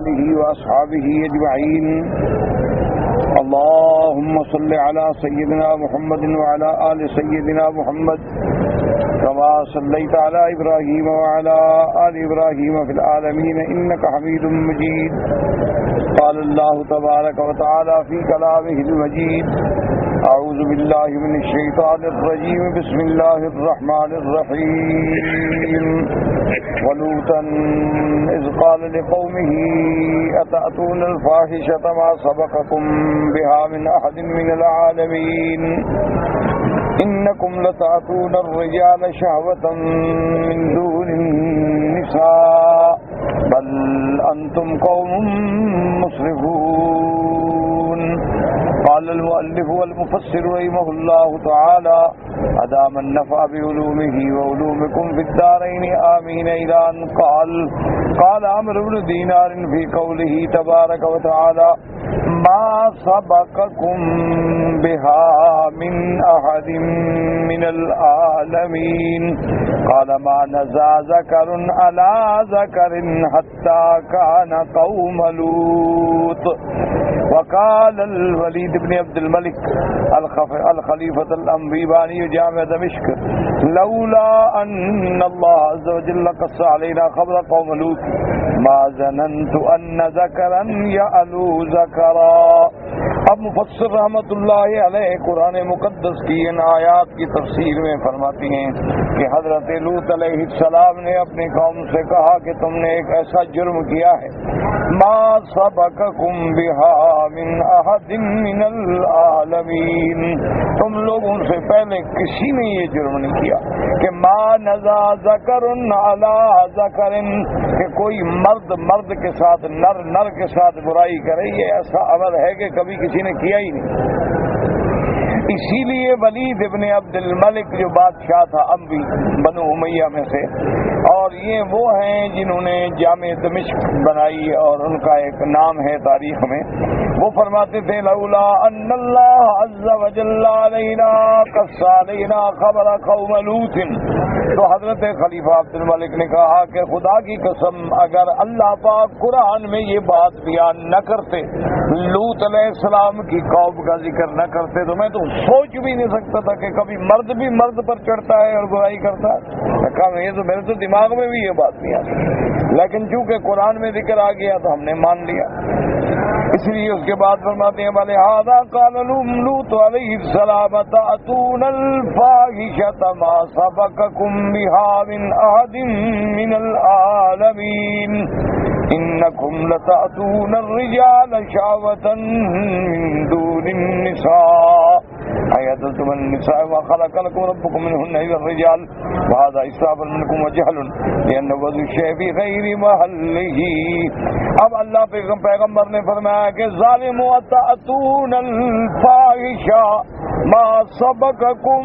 آلہ واصحابہ اجمعین اللهم صل على سيدنا محمد وعلى آل سيدنا محمد كما صليت على إبراهيم وعلى آل إبراهيم في العالمين إنك حميد مجيد قال الله تبارك وتعالى في كلامه المجيد أعوذ بالله من الشيطان الرجيم بسم الله الرحمن الرحيم ولوطا إذ قال لقومه أتأتون الفاحشة ما سبقكم بها من أحد من العالمين إنكم لتأتون الرجال شهوة من دون النساء بل أنتم قوم مسرفون قال المؤلف والمفسر رحمه الله تعالى أدام النفع بعلومه وعلومكم في الدارين آمين إلى أن قال عمرو بن دينار في قوله تبارك وتعالى ما سبقكم بها من أحد من العالمين قال ما نزع ذكر على ذكر حتى كان قوم لوط وقال الوليد بن عبد الملك الخليفة الأنبيباني جامع دمشق لولا أن الله عز وجل قص علينا خبر قوم لوط ما ظننت أن ذكرا يألو ذكرا. اب مفسر رحمۃ اللہ علیہ قرآن مقدس کی ان آیات کی تفسیر میں فرماتی ہیں کہ حضرت لوط علیہ السلام نے اپنی قوم سے کہا کہ تم نے ایک ایسا جرم کیا ہے ما سبقکم بها من احد من العالمین، تم لوگوں سے پہلے کسی نے یہ جرم نہیں کیا کہ ما نزع ذکر علی ذکر، کہ کوئی مرد کے ساتھ نر کے ساتھ برائی کرے، یہ ایسا عمل ہے کہ کبھی کسی نے کیا ہی نہیں. اسی لیے ولید ابن عبد الملک جو بادشاہ تھا اموی بنو امیہ میں سے، اور یہ وہ ہیں جنہوں نے جامع دمشق بنائی اور ان کا ایک نام ہے تاریخ میں، وہ فرماتے تھے لولا ان اللہ عز وجل علینا قص علینا خبر قوم لوط، تو حضرت خلیفہ عبد الملک نے کہا کہ خدا کی قسم اگر اللہ پاک قرآن میں یہ بات بیان نہ کرتے، لوط علیہ السلام کی قوم کا ذکر نہ کرتے، تو میں تو سوچ بھی نہیں سکتا تھا کہ کبھی مرد بھی مرد پر چڑھتا ہے اور برائی کرتا ہے. یہ تو میرے تو دماغ میں بھی یہ بات نہیں آتی، لیکن چونکہ قرآن میں ذکر آ گیا تو ہم نے مان لیا. اس لیے اس کے بعد فرماتے ہیں وَلِهَٰذَا قَالَ لُوطٌ عَلَيْهِ السَّلَامَ تَأْتُونَ الْفَاحِشَةَ مَا سَبَقَكُم بِهَا مِنْ أَحَدٍ مِّنَ الْعَالَمِينَ إِنَّكُمْ لَتَأْتُونَ الرِّجَالَ شَهْوَةً مِّن دُونِ النِّسَاءِ أَيَأْتُونَ النِّسَاءَ وَخَلَقَ لَكُمْ رَبُّكُم مِّنْهُنَّ إِلَى الرِّجَالِ وَهَذَا إِسْرَافٌ مِّنكُمْ وَجَهْلٌ لِأَنَّ وَضْعَ الشَّيْءِ فِي غَيْرِ مَحَلِّهِ. اب اللہ پیغمبر نے فرمایا کہ ظالموا تأتون الفاحشہ ما سبقکم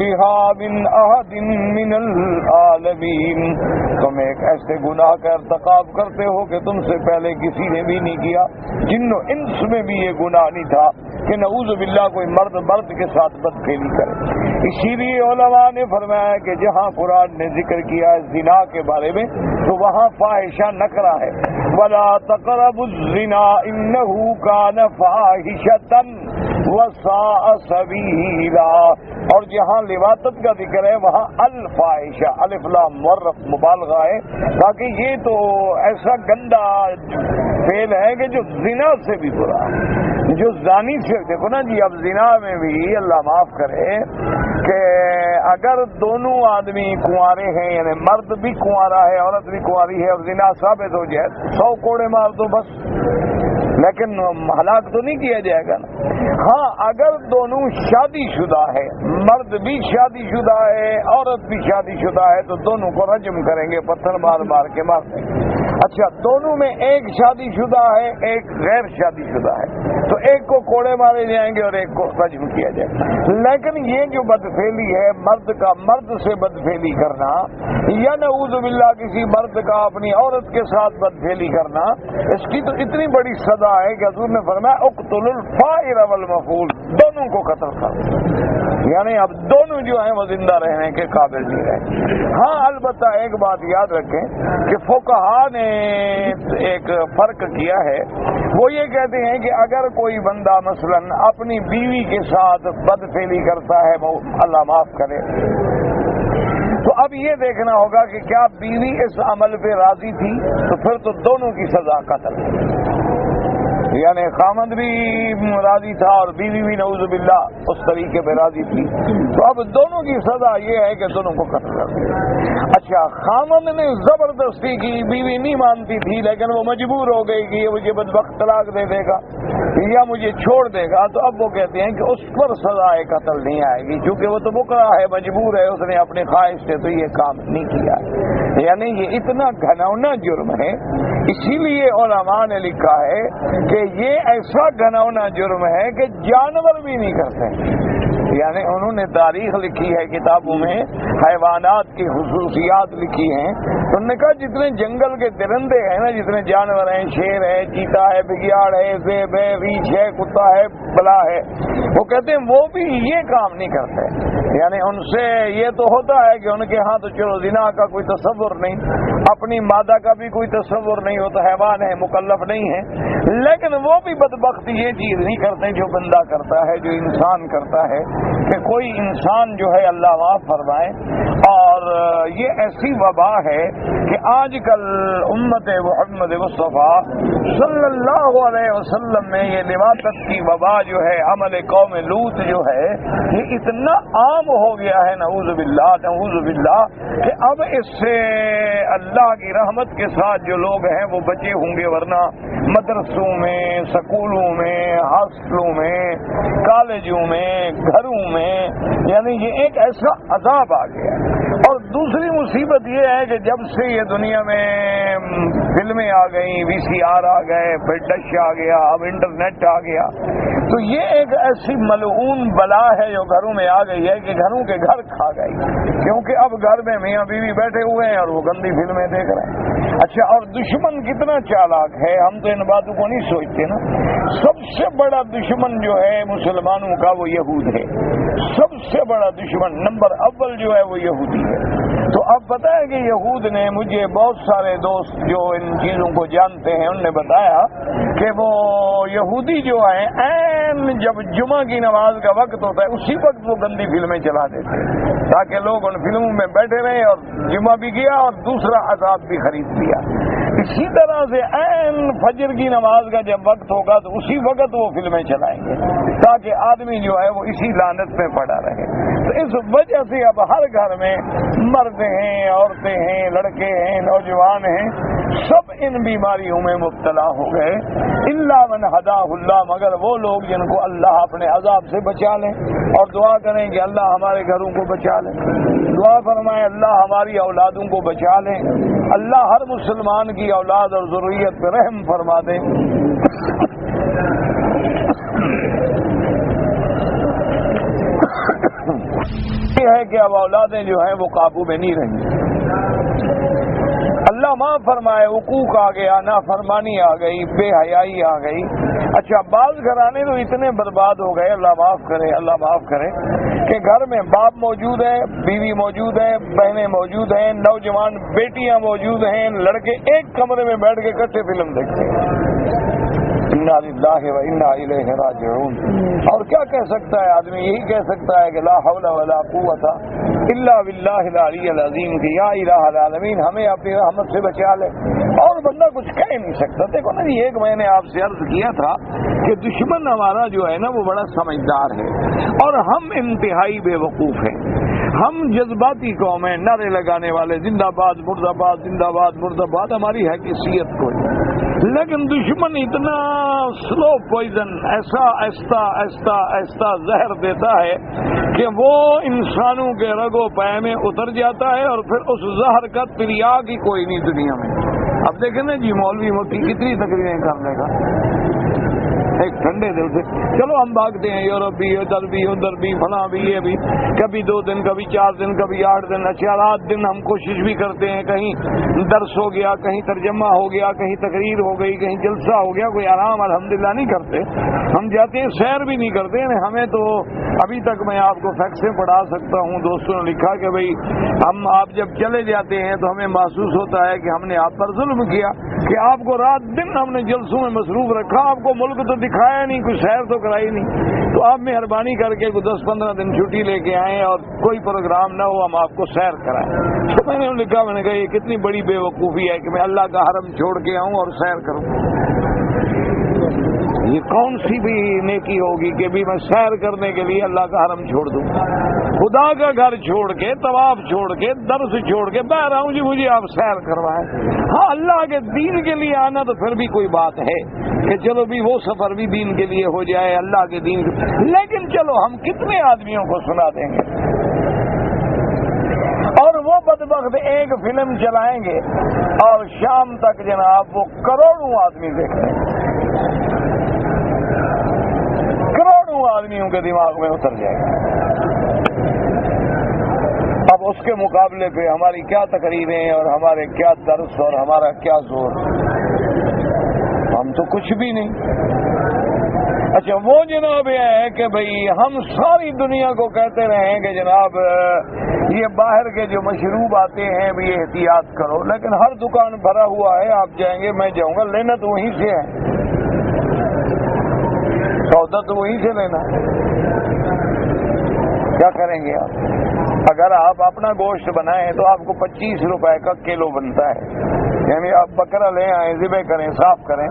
بها من احد من العالمین، تم ایک ایسے گناہ کا ارتکاب کرتے ہو کہ تم سے پہلے کسی نے بھی نہیں کیا، جن و انس میں بھی یہ گناہ نہیں تھا کہ نعوذ باللہ کوئی مرد کے ساتھ بدفعلی کرے. اسی لیے علماء نے فرمایا کہ جہاں قرآن نے ذکر کیا ہے زنا کے بارے میں تو وہاں فاحشہ نکرہ ہے، وَلَا تَقْرَبُوا الزِّنَا إِنَّهُ كَانَ فَاحِشَةً وَسَاءَ سَبِيلًا، اور جہاں لواطت کا ذکر ہے وہاں الفاحشہ الف لام معرف مبالغہ ہے، تاکہ یہ تو ایسا گندا فعل ہے کہ جو زنا سے بھی برا ہے، جو زانی سے. دیکھو نا جی، اب زنا میں بھی اللہ معاف کرے کہ اگر دونوں آدمی کنوارے ہیں، یعنی مرد بھی کنوارا ہے عورت بھی کنواری ہے، اور زنا ثابت ہو جائے 100 کوڑے مار دو بس، لیکن ہلاک تو نہیں کیا جائے گا نا. ہاں اگر دونوں شادی شدہ ہے، مرد بھی شادی شدہ ہے عورت بھی شادی شدہ ہے، تو دونوں کو رجم کریں گے، پتھر مار مار کے مار دیں گے. اچھا دونوں میں ایک شادی شدہ ہے ایک غیر شادی شدہ ہے، تو ایک کو کوڑے مارے جائیں گے اور ایک کو رجم کیا جائے گا. لیکن یہ جو بدفعلی ہے مرد سے بدفعلی کرنا، یا نعوذ باللہ کسی مرد کا اپنی عورت کے ساتھ بدفعلی کرنا، اس کی تو اتنی بڑی سزا ہے کہ حضور نے فرمایا اقتلوا الفاعل والمفعول، دونوں کو قتل کر، یعنی اب دونوں جو ہیں وہ زندہ رہنے کے قابل نہیں رہے. ہاں البتہ ایک بات یاد رکھیں کہ فقہا نے ایک فرق کیا ہے، وہ یہ کہتے ہیں کہ اگر کوئی بندہ مثلاً اپنی بیوی کے ساتھ بدفعلی کرتا ہے، اللہ معاف کرے، تو اب یہ دیکھنا ہوگا کہ کیا بیوی اس عمل پہ راضی تھی، تو پھر تو دونوں کی سزا قتل ہے، یعنی خامند بھی راضی تھا اور بیوی بھی نعوذ باللہ اس طریقے پہ راضی تھی، تو اب دونوں کی سزا یہ ہے کہ دونوں کو قتل کر دیا۔ اچھا، خامند نے زبردستی کی، بیوی نہیں مانتی تھی لیکن وہ مجبور ہو گئی کہ یہ مجھے بدبخت طلاق دے دے گا یا مجھے چھوڑ دے گا، تو اب وہ کہتے ہیں کہ اس پر سزا قتل نہیں آئے گی، کیونکہ وہ تو مکرہ ہے، مجبور ہے، اس نے اپنی خواہش سے تو یہ کام نہیں کیا، یعنی یہ اتنا گھناؤنا جرم ہے۔ اسی لیے علماء نے لکھا ہے کہ یہ ایسا گھناؤنا جرم ہے کہ جانور بھی نہیں کرتے، یعنی انہوں نے تاریخ لکھی ہے کتابوں میں، حیوانات کی خصوصیات لکھی ہیں، تو انہوں نے کہا جتنے جنگل کے درندے ہیں نا، جتنے جانور ہیں، شیر ہے، چیتا ہے، بگیاڑ ہے، زیب ہے، ریچھ ہے، کتا ہے، بلا ہے، وہ کہتے ہیں وہ بھی یہ کام نہیں کرتے، یعنی ان سے یہ تو ہوتا ہے کہ ان کے ہاں تو چلو زنا کا کوئی تصور نہیں، اپنی مادہ کا بھی کوئی تصور نہیں ہوتا، حیوان ہے، مکلف نہیں ہے، لیکن وہ بھی بدبخت یہ چیز نہیں کرتے جو بندہ کرتا ہے، جو انسان کرتا ہے، کہ کوئی انسان جو ہے اللہ معاف فرمائے۔ اور یہ ایسی وبا ہے کہ آج کل امت محمد مصطفیٰ صلی اللہ علیہ وسلم میں یہ لواطت کی وبا جو ہے، عمل قوم لوط جو ہے، یہ اتنا عام ہو گیا ہے، نعوذ باللہ نعوذ باللہ، کہ اب اس سے اللہ کی رحمت کے ساتھ جو لوگ ہیں وہ بچے ہوں گے، ورنہ مدرسوں میں، سکولوں میں، ہاسٹلوں میں، کالجوں میں، گھروں میں، یعنی یہ ایک ایسا عذاب آ گیا۔ اور دوسری مصیبت یہ ہے کہ جب سے یہ دنیا میں فلمیں آ گئیں، وی سی آر آ گئے، پھر ڈش آ گیا، اب انٹرنیٹ آ گیا، تو یہ ایک ایسی ملعون بلا ہے جو گھروں میں آ گئی ہے کہ گھروں کے گھر کھا گئی، کیونکہ اب گھر میں میاں بیوی بیٹھے ہوئے ہیں اور وہ گندی فلمیں دیکھ رہے ہیں۔ اچھا، اور دشمن کتنا چالاک ہے، ہم تو ان باتوں کو نہیں سوچتے نا۔ سب سے بڑا دشمن جو ہے مسلمانوں کا وہ یہود ہے، سب سے بڑا دشمن نمبر اول جو ہے وہ یہودی ہے۔ تو اب پتہ ہے کہ یہود نے، مجھے بہت سارے دوست جو ان چیزوں کو جانتے ہیں ان نے بتایا کہ وہ یہودی جو ہیں عین جب جمعہ کی نماز کا وقت ہوتا ہے اسی وقت وہ گندی فلمیں چلا دیتے ہیں تاکہ لوگ ان فلموں میں بیٹھے رہیں اور جمعہ بھی گیا اور دوسرا عذاب بھی خرید لیا۔ اسی طرح سے عین فجر کی نماز کا جب وقت ہوگا تو اسی وقت وہ فلمیں چلائیں گے تاکہ آدمی جو ہے وہ اسی لعنت میں پڑا رہے۔ تو اس وجہ سے اب ہر گھر میں مرد ہیں، عورتیں ہیں، لڑکے ہیں، نوجوان ہیں، سب ان بیماریوں میں مبتلا ہو گئے، الا من ہداہ اللہ، مگر وہ لوگ جن کو اللہ اپنے عذاب سے بچا لیں۔ اور دعا کریں کہ اللہ ہمارے گھروں کو بچا لیں، دعا فرمائیں اللہ ہماری اولادوں کو بچا لیں، اللہ ہر مسلمان کی اولاد اور ذریت پہ رحم فرما دیں۔ یہ ہے کہ اب اولادیں جو ہیں وہ قابو میں نہیں رہیں، اللہ معاف فرمائے، حقوق آ گیا، نافرمانی آ گئی، بے حیائی آ گئی۔ اچھا، بعض گھرانے تو اتنے برباد ہو گئے، اللہ معاف کرے، اللہ معاف کرے، کہ گھر میں باپ موجود ہے، بیوی موجود ہے، بہنیں موجود ہیں، نوجوان بیٹیاں موجود ہیں، لڑکے ایک کمرے میں بیٹھ کے اکٹھے فلم دیکھتے ہیں۔ انا للہ و انا الیہ راجعون۔ اور کیا کہہ سکتا ہے آدمی؟ یہی کہہ سکتا ہے کہ لا حول ولا قوت الا باللہ العلی العظیم، کہ یا الہ العالمین ہمیں اپنی رحمت سے بچا لے، اور بندہ کچھ کہہ نہیں سکتا۔ دیکھو نا، ایک میں نے آپ سے عرض کیا تھا کہ دشمن ہمارا جو ہے نا وہ بڑا سمجھدار ہے اور ہم انتہائی بے وقوف ہیں، ہم جذباتی قوم ہیں، نعرے لگانے والے، زندہ باد مرد آباد، زندہ باد مرد آباد، ہماری حیثیت کوئی، لیکن دشمن اتنا سلو پوائزن، ایسا آہستہ آہستہ آہستہ زہر دیتا ہے کہ وہ انسانوں کے رگو پے میں اتر جاتا ہے، اور پھر اس زہر کا تریاق ہی کوئی نہیں دنیا میں۔ اب دیکھیں نا جی، مولوی مکی کتنی تقریریں کرنے کا، ایک ٹھنڈے دل سے چلو ہم بھاگتے ہیں، یورپ بھی، ادھر بھی، ادھر بھی، فلاں بھی، یہ بھی، کبھی 2 دن، کبھی 4 دن، کبھی 8 دن، اچھا 8 دن ہم کوشش بھی کرتے ہیں، کہیں درس ہو گیا، کہیں ترجمہ ہو گیا، کہیں تقریر ہو گئی، کہیں جلسہ ہو گیا، کوئی آرام الحمدللہ نہیں کرتے، ہم جاتے ہیں سیر بھی نہیں کرتے ہیں، ہمیں تو ابھی تک میں آپ کو فیکسیں پڑھا سکتا ہوں. دوستوں نے لکھا کہ بھئی ہم آپ جب چلے جاتے ہیں تو ہمیں محسوس ہوتا ہے کہ ہم نے آپ پر ظلم کیا, کہ آپ کو رات دن ہم نے جلسوں میں مصروف رکھا, آپ کو ملک تو دکھایا نہیں, کوئی سیر تو کرائی نہیں, تو آپ مہربانی کر کے 10-15 دن چھٹی لے کے آئیں اور کوئی پروگرام نہ ہو, ہم آپ کو سیر کرائیں. تو میں نے لکھا, میں نے کہا یہ کتنی بڑی بے وقوفی ہے کہ میں اللہ کا حرم چھوڑ کے آؤں اور سیر کروں. یہ کون سی بھی نیکی ہوگی کہ بھی میں سیر کرنے کے لیے اللہ کا حرم چھوڑ دوں. خدا کا گھر چھوڑ کے, طواف چھوڑ کے, درس چھوڑ کے بہ رہا ہوں جی مجھے آپ سیر کروائیں. ہاں اللہ کے دین کے لیے آنا تو پھر بھی کوئی بات ہے کہ چلو بھی وہ سفر بھی دین کے لیے ہو جائے, اللہ کے دین کے, لیکن چلو ہم کتنے آدمیوں کو سنا دیں گے اور وہ بدبخت ایک فلم چلائیں گے اور شام تک جناب وہ کروڑوں آدمی دیکھ رہے ہیں, کروڑوں آدمیوں کے دماغ میں اتر جائے گا. اب اس کے مقابلے پہ ہماری کیا تقریریں اور ہمارے کیا درس اور ہمارا کیا زور, ہم تو کچھ بھی نہیں. اچھا وہ جناب یہ ہے کہ بھئی ہم ساری دنیا کو کہتے رہیں کہ جناب یہ باہر کے جو مشروب آتے ہیں بھی احتیاط کرو, لیکن ہر دکان بھرا ہوا ہے, آپ جائیں گے میں جاؤں گا, لینا تو وہیں سے ہے, سودا تو وہیں سے لینا. کیا کریں گے آپ؟ اگر آپ اپنا گوشت بنائیں تو آپ کو 25 روپے کا کلو بنتا ہے, یعنی آپ بکرا لے آئیں, ذبح کریں, صاف کریں,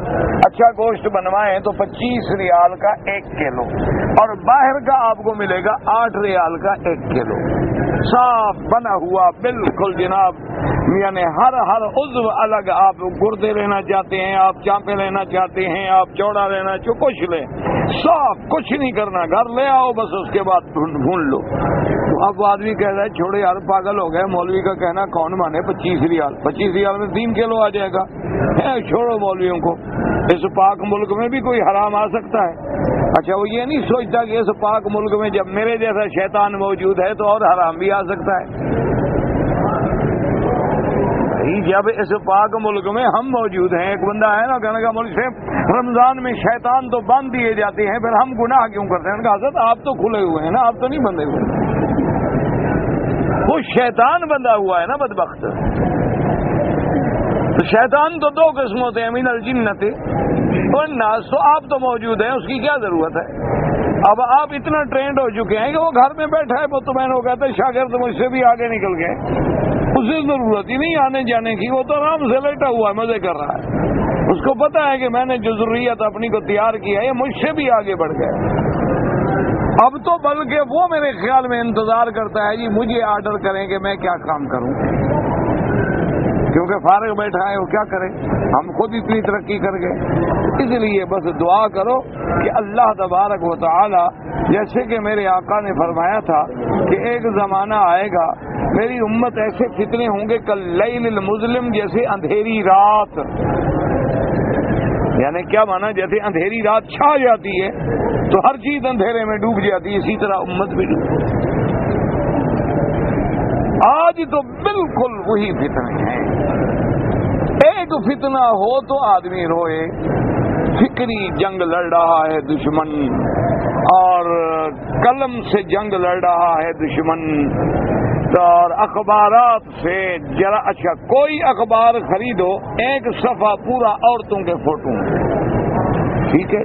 اچھا گوشت بنوائیں تو 25 ریال کا 1 کلو, اور باہر کا آپ کو ملے گا 8 ریال کا 1 کلو, صاف بنا ہوا بالکل جناب. یعنی ہر عضو الگ, آپ گردے لینا چاہتے ہیں, آپ چانپے لینا چاہتے ہیں, آپ چوڑا لینا, جو کچھ لیں, صاف, کچھ نہیں کرنا, گھر لے آؤ بس, اس کے بعد ڈھونڈ لو. تو اب آدمی کہہ رہا ہے چھوڑے یار پاگل ہو گئے, مولوی کا کہنا کون مانے 25 ریال, 25 ریال میں 3 کلو آ جائے گا. چھوڑو مولویوں کو, اس پاک ملک میں بھی کوئی حرام آ سکتا ہے. اچھا وہ یہ نہیں سوچتا کہ اس پاک ملک میں جب میرے جیسا شیطان موجود ہے تو اور حرام بھی آ سکتا ہے. جب اس پاک ملک میں ہم موجود ہیں, ایک بندہ ہے نا کہنے کا ملک سے رمضان میں شیطان تو بند دیے جاتے ہیں, پھر ہم گناہ کیوں کرتے ہیں؟ ان کا حضرت آپ تو کھلے ہوئے ہیں نا, آپ تو نہیں بندے ہوئے, وہ شیطان بندہ ہوا ہے نا بدبخت. تو شیطان تو 2 قسم ہوتے ہیں, من الجنت والناس, تو آپ تو موجود ہیں, اس کی کیا ضرورت ہے؟ اب آپ اتنا ٹرینڈ ہو چکے ہیں کہ وہ گھر میں بیٹھا ہے, وہ تو میں نے کہتا ہے شاگرد مجھ سے بھی آگے نکل گئے, اسے ضرورت ہی نہیں آنے جانے کی, وہ تو آرام سے لیٹا ہوا ہے, مزے کر رہا ہے. اس کو پتا ہے کہ میں نے جو ضروریت اپنی کو تیار کیا ہے یہ مجھ سے بھی آگے بڑھ گئے. اب تو بلکہ وہ میرے خیال میں انتظار کرتا ہے جی مجھے آرڈر کریں کہ میں کیا کام کروں, کیونکہ فارغ بیٹھا ہے وہ کیا کرے, ہم خود اتنی ترقی کر گئے. اس لیے بس دعا کرو کہ اللہ تبارک و تعالی, جیسے کہ میرے آقا نے فرمایا تھا کہ ایک زمانہ آئے گا میری امت ایسے فتنے ہوں گے کل لیل المظلم, جیسے اندھیری رات, یعنی کیا مانا, جیسے اندھیری رات چھا جاتی ہے تو ہر چیز اندھیرے میں ڈوب جاتی ہے, اسی طرح امت بھی ڈوب. آج تو بالکل وہی فتنے ہیں. ایک فتنہ ہو تو آدمی روئے, فکری جنگ لڑ رہا ہے دشمن, اور قلم سے جنگ لڑ رہا ہے دشمن, اور اخبارات سے ذرا, اچھا کوئی اخبار خریدو 1 صفحہ پورا عورتوں کے فوٹو, ٹھیک ہے,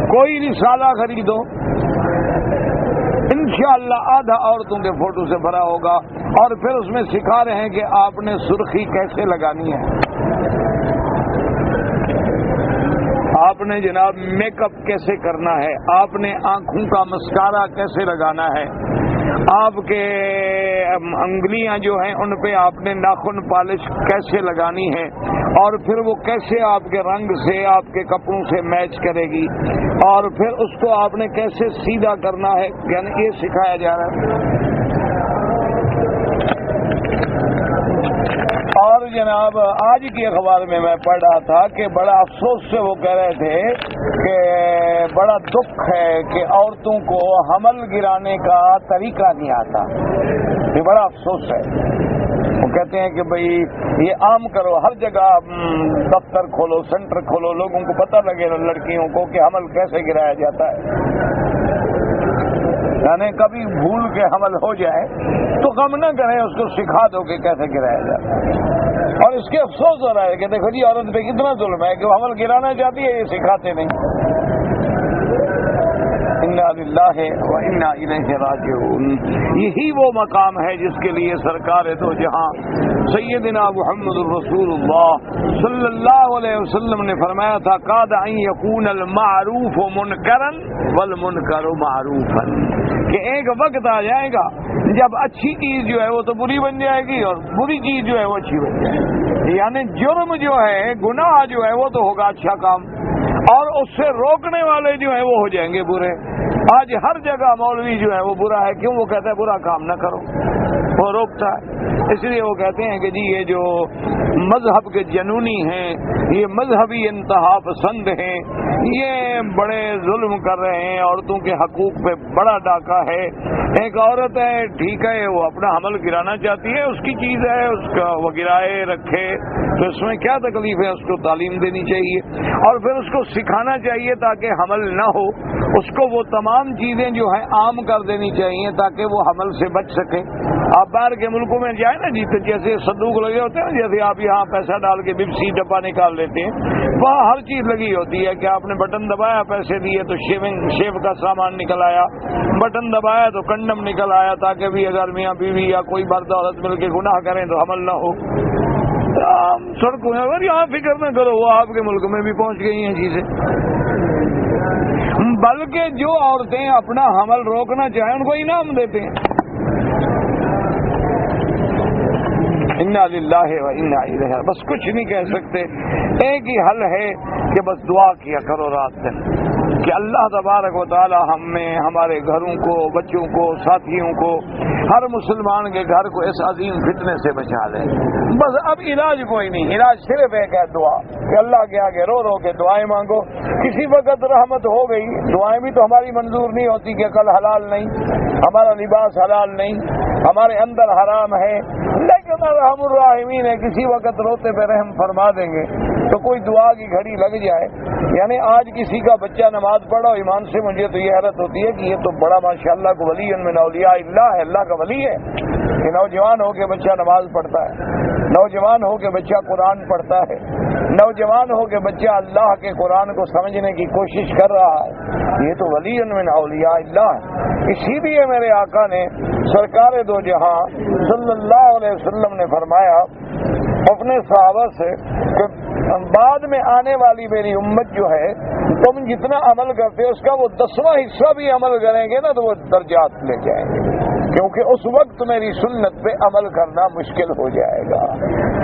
کوئی رسالہ خریدو انشاءاللہ آدھا عورتوں کے فوٹو سے بھرا ہوگا, اور پھر اس میں سکھا رہے ہیں کہ آپ نے سرخی کیسے لگانی ہے, آپ نے جناب میک اپ کیسے کرنا ہے, آپ نے آنکھوں کا مسکارا کیسے لگانا ہے, آپ کے انگلیاں جو ہیں ان پہ آپ نے ناخن پالش کیسے لگانی ہے, اور پھر وہ کیسے آپ کے رنگ سے, آپ کے کپڑوں سے میچ کرے گی, اور پھر اس کو آپ نے کیسے سیدھا کرنا ہے, یعنی یہ سکھایا جا رہا ہے. اور جناب آج کی اخبار میں پڑھ رہا تھا کہ بڑا افسوس سے وہ کہہ رہے تھے کہ بڑا دکھ ہے کہ عورتوں کو حمل گرانے کا طریقہ نہیں آتا, یہ بڑا افسوس ہے. وہ کہتے ہیں کہ بھئی یہ عام کرو, ہر جگہ دفتر کھولو, سینٹر کھولو, لوگوں کو پتہ لگے لڑکیوں کو کہ حمل کیسے گرایا جاتا ہے. یعنی کبھی بھول کے حمل ہو جائے تو غم نہ کریں، اس کو سکھا دو کہ کیسے گرایا جائے. اور اس کے افسوس ہو رہا ہے کہ دیکھو جی عورت پہ کتنا ظلم ہے کہ وہ حمل گرانا چاہتی ہے، یہ سکھاتے نہیں. انا للہ و انا الیہ راجعون. یہی وہ مقام ہے جس کے لیے سرکار دو جہاں سیدنا محمد الرسول اللہ صلی اللہ علیہ وسلم نے فرمایا تھا قاد ان یکون المعروف منکرا والمنکر معروفا، کہ ایک وقت آ جائے گا جب اچھی چیز جو ہے وہ تو بری بن جائے گی اور بری چیز جو ہے وہ اچھی بن جائے گی. یعنی جرم جو ہے، گناہ جو ہے وہ تو ہوگا اچھا کام، اور اس سے روکنے والے جو ہیں وہ ہو جائیں گے برے. آج ہر جگہ مولوی جو ہے وہ برا ہے. کیوں؟ وہ کہتا ہے برا کام نہ کرو، وہ روکتا ہے. اس لیے وہ کہتے ہیں کہ جی یہ جو مذہب کے جنونی ہیں، یہ مذہبی انتہا پسند ہیں، یہ بڑے ظلم کر رہے ہیں، عورتوں کے حقوق پہ بڑا ڈاکہ ہے. ایک عورت ہے، ٹھیک ہے، وہ اپنا حمل گرانا چاہتی ہے، اس کی چیز ہے، اس کا وہ گرائے رکھے، تو اس میں کیا تکلیف ہے؟ اس کو تعلیم دینی چاہیے اور پھر اس کو سکھانا چاہیے تاکہ حمل نہ ہو. اس کو وہ تمام چیزیں جو ہیں عام کر دینی چاہیے تاکہ وہ حمل سے بچ سکے. آپ باہر کے ملکوں میں جائیں نا جی، تو جیسے صندوق لگے ہوتے ہیں، جیسے آپ یہاں پیسہ ڈال کے بپسی ڈبہ نکال لیتے ہیں، وہاں ہر چیز لگی ہوتی ہے کہ آپ نے بٹن دبایا، پیسے دیے تو شیو کا سامان نکل آیا، بٹن دبایا تو کنڈم نکل آیا، تاکہ بھی اگر میاں بیوی یا کوئی مرد عورت مل کے گناہ کریں تو حمل نہ ہو. سڑکوں میں اگر یہاں فکر نہ کرو، وہ آپ کے ملک میں بھی پہنچ گئی ہیں چیزیں. بلکہ جو عورتیں اپنا حمل روکنا چاہیں ان کو انعام دیتے ہیں. انا للہ و انا الیہ. بس کچھ نہیں کہہ سکتے. ایک ہی حل ہے کہ بس دعا کیا کرو رات دن کہ اللہ تبارک و تعالی ہمیں، ہمارے گھروں کو، بچوں کو، ساتھیوں کو، ہر مسلمان کے گھر کو اس عظیم فتنے سے بچا لے. بس اب علاج کوئی نہیں، علاج صرف ایک ہے دعا، کہ اللہ کے آگے رو رو کے دعائیں مانگو. کسی وقت رحمت ہو گئی، دعائیں بھی تو ہماری منظور نہیں ہوتی کہ کل حلال نہیں، ہمارا لباس حلال نہیں، ہمارے اندر حرام ہے، لیکن ارحم الراحمین ہے، کسی وقت روتے پہ رحم فرما دیں گے. تو کوئی دعا کی گھڑی لگ جائے. یعنی آج کسی کا بچہ نماز پڑھو ایمان سے، مجھے تو یہ حیرت ہوتی ہے کہ یہ تو بڑا ماشاءاللہ کو ولی من اولیاء اللہ ہے، اللہ کا ولی ہے کہ نوجوان ہو کے بچہ نماز پڑھتا ہے، نوجوان ہو کے بچہ قرآن پڑھتا ہے، نوجوان ہو کے بچہ اللہ کے قرآن کو سمجھنے کی کوشش کر رہا ہے. یہ تو ولی من اولیاء اللہ ہے. اسی لیے میرے آقا نے سرکار دو جہاں صلی اللہ علیہ وسلم نے فرمایا اپنے صحابہ سے کہ بعد میں آنے والی میری امت جو ہے، تم جتنا عمل کرتے ہو اس کا وہ 10واں حصہ بھی عمل کریں گے نا تو وہ درجات لے جائیں گے، کیونکہ اس وقت میری سنت پہ عمل کرنا مشکل ہو جائے گا.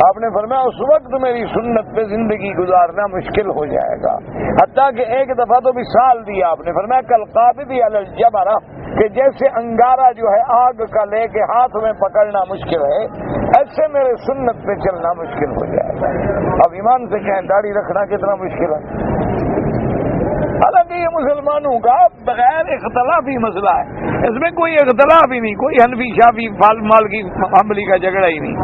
آپ نے فرمایا اس وقت میری سنت پہ زندگی گزارنا مشکل ہو جائے گا. حتیٰ کہ ایک دفعہ تو مثال دی آپ نے، فرمایا کل قابض علی الجمرہ، کہ جیسے انگارہ جو ہے آگ کا لے کے ہاتھ میں پکڑنا مشکل ہے، ایسے میرے سنت پہ چلنا مشکل ہو جائے گا. اب ایمان سے کہیں داڑھی رکھنا کتنا مشکل ہے. حالانکہ یہ مسلمانوں کا بغیر اختلافی مسئلہ ہے، اس میں کوئی اختلاف ہی نہیں، کوئی حنفی شافی مالکی حنبلی کا جھگڑا ہی نہیں،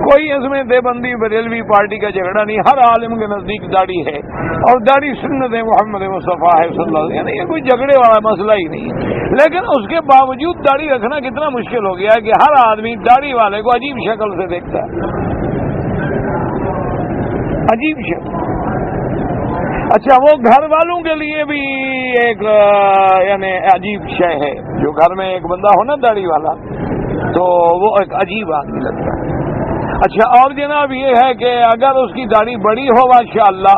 کوئی اس میں دیوبندی بریلوی پارٹی کا جھگڑا نہیں. ہر عالم کے نزدیک داڑھی ہے اور داڑھی سنت محمد مصطفیٰ ہے صلی اللہ علیہ وسلم، یعنی یہ کوئی جھگڑے والا مسئلہ ہی نہیں ہے. لیکن اس کے باوجود داڑھی رکھنا کتنا مشکل ہو گیا ہے کہ ہر آدمی داڑھی والے کو عجیب شکل سے دیکھتا ہے، عجیب شکل. اچھا وہ گھر والوں کے لیے بھی ایک یعنی عجیب شے ہے، جو گھر میں ایک بندہ ہو نا داڑھی والا تو وہ ایک عجیب آدمی لگتا ہے. اچھا اور جناب یہ ہے کہ اگر اس کی داڑھی بڑی ہو ماشاءاللہ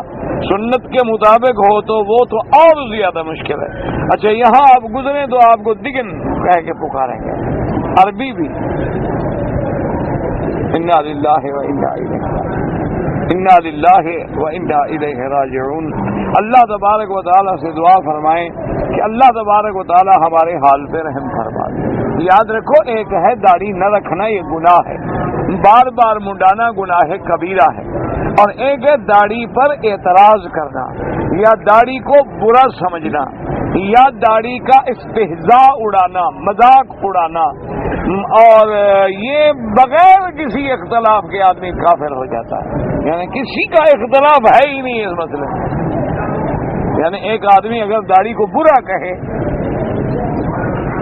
سنت کے مطابق ہو تو وہ تو اور زیادہ مشکل ہے. اچھا یہاں آپ گزریں تو آپ کو دگن کہہ کے پکاریں گے، عربی بھی. انا للہ و انا الیہ انا للہ و انا الیہ راجعون. اللہ تبارک و تعالیٰ سے دعا فرمائیں کہ اللہ تبارک و تعالیٰ ہمارے حال پہ رحم فرما دے. یاد رکھو ایک ہے داڑھی نہ رکھنا، یہ گناہ ہے، بار بار منڈانا گناہ کبیرہ ہے، اور ایک ہے داڑھی پر اعتراض کرنا یا داڑھی کو برا سمجھنا یا داڑھی کا استہزاء اڑانا، مذاق اڑانا، اور یہ بغیر کسی اختلاف کے آدمی کافر ہو جاتا ہے. یعنی کسی کا اختلاف ہے ہی نہیں اس مسئلے میں. یعنی ایک آدمی اگر داڑھی کو برا کہے